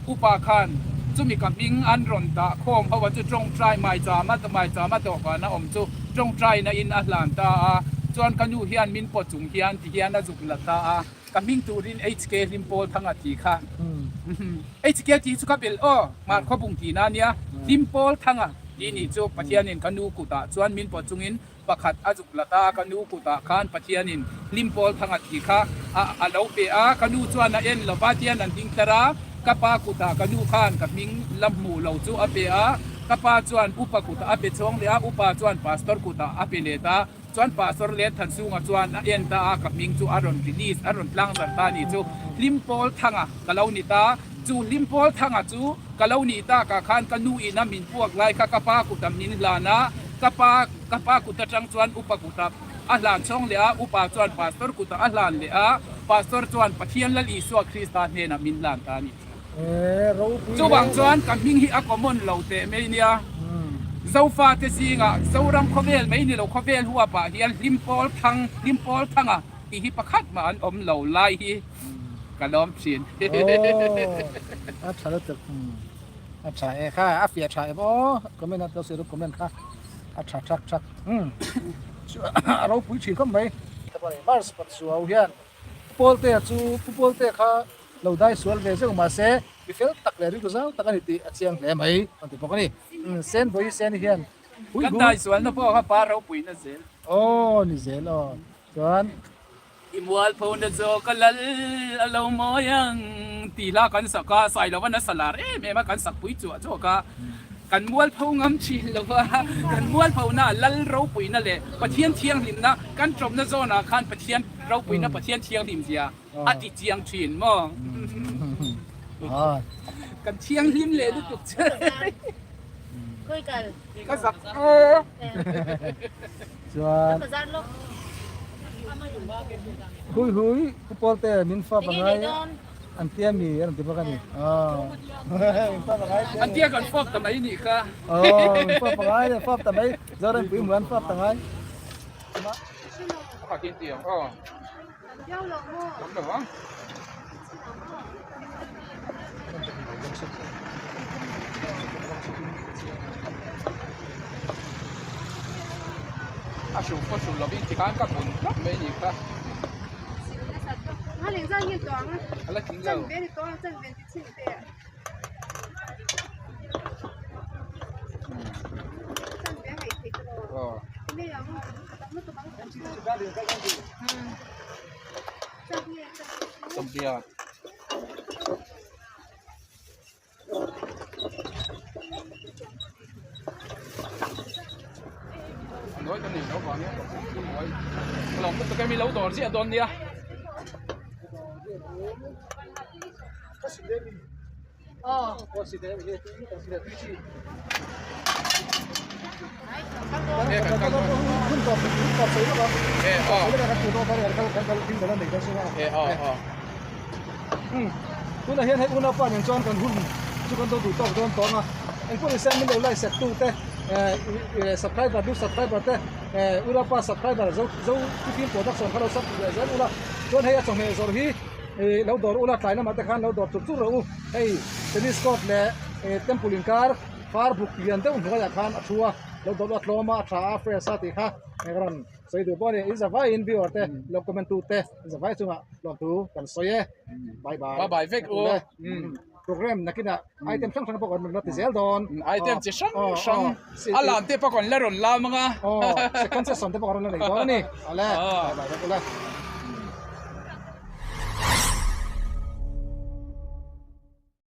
อุปาคานจุมีกับมิงอันรอนตาโคมเพราะว่าจะจงใจไม่จามาแต่ไม่จามาดอกานะอมจูจงใจนะอินอัลลันตาจวนกันอยู่เฮียนมินปอจุงเฮียนที่เฮียนน่ะจุกละตากับมิงตูรินHK ลิมโพทั้งอาทิตย์ค่ะHK ที่สุขเบลมาขบุงทีนั่นเนี่ยลิมโพทั้งอ่ะที่นี่จูปะเทียนินกันดูกุตาจวนมินปอจุงอินประคัดอาจุกละตากันดูกุตาคานปะเทียนินลิมโพทั้งอาทิตย์ค่ะเราเปกันดูจวนน่ะเอ็นละบาเทียนันดิงตระกับปากุตากันดูคานกับมิงลำหมู่เราจูอเปกับปาจวนอุปกุตาอเปชงเลยอุปจวนปาสตอร์กุตาอเปเลตาจวนป่าสรเลทันสูงจวนเอ็นตากับมิงจูอารอนรีลีสอารอนพลังสันตานี่จูลิมโพลทังกะเลานิตาจูลิมโพลทังจูกะเลานิตากะคานกันนูอินามินพวกไลกะปากุตามินลานะกะปากุตาจังจวนอุปกุตาอัลลานช่องเลอาอุปจวนป่าสรกุตาอัลลานเลอาป่าสรจวนปะเทียนละลีสวคริสตาเนนะมินลานตานี่จูบางจวนกับมิงฮิอะคอมอนเหล่าเตเมเนียzawfa te singa zawram khovel mai ni lo khovel huwa pa hian limpol thang hi pakhat ma an om lo lai hi kalom chin acha lat acha kha afia cha bo comment to se comment kha acha chak ro pui chin kham mai ta ba mars pat su au hian polte kha lo dai sual ve se ma se bifel tak le ri ko zau tak ani ti achiang le mai anti pokani sen boi sen hianกันได้สวนนะพ่อครับป้าเราปุ๋ยนะเซลนี่เซลส่วนอิมวัลพูนโจกัลลเราโมยังตีลากันสักใส่แล้ววันนั้นสลาร์แม่มากันสักปุ๋ยจั่วโจกกันมัวพูงำชิลว่ากันมัวพูน่ะลัลเราปุ๋ยนั่นแหละปะเทียนเทียงลิมนะกันจมนะโจนะคันปะเทียนเราปุ๋ยนะปะเทียนเทียงลิมเสียอาทิเจียงชินมองกันเทียงลิมเลยลูกเจ้คุยกัน ก็สักส่วนคุยกูปอลเตมินฟ้าปังไงอันเทียมีอันที่ปกันนี่ฟ้าปังไงอันเทียกันฟอกทำไมนี่ค่ะฟ้าปังไงฟ้าทำไมจะเริ่มปีเหมือนฟ้าปังไงขอกินเตี๋ยวเจ้าหลงโม่หลงเหรอสูงเราวิ่งที่ข้างกับบุญรับไม่ดีค่ะ他领上一装อะไรถึงเรา正边的装正边的轻点正边还可以的没有那个帮สมเดีย นี่เราก่อนเนี่ยเราตัวแกมีเราตัวสิอดอนเนี่ย 어. Kuna hian hai una pa yang chuan kan hun chu kan do du tok don to ma en ko sen min lo lai saktu te subscriber du subscriber te ura pa subscriber zo team production khalo sab zan ula chuan hai achong he zor hi lo dor ula tlai na ma te khan lo dor chu chu ro hei tennis court le temple in car far book yan te un ya khan athua lo dor atloma atha afre sa ti kha ngran soi du body is a vai in viewer te lo comment tu te is a vai chunga lo tu kan soye bye bye vek o program nakina item sang sang pokon na ti zel don item chi sang alam te pakon la ron la mga second session te pokon na nei don ni ala bye bye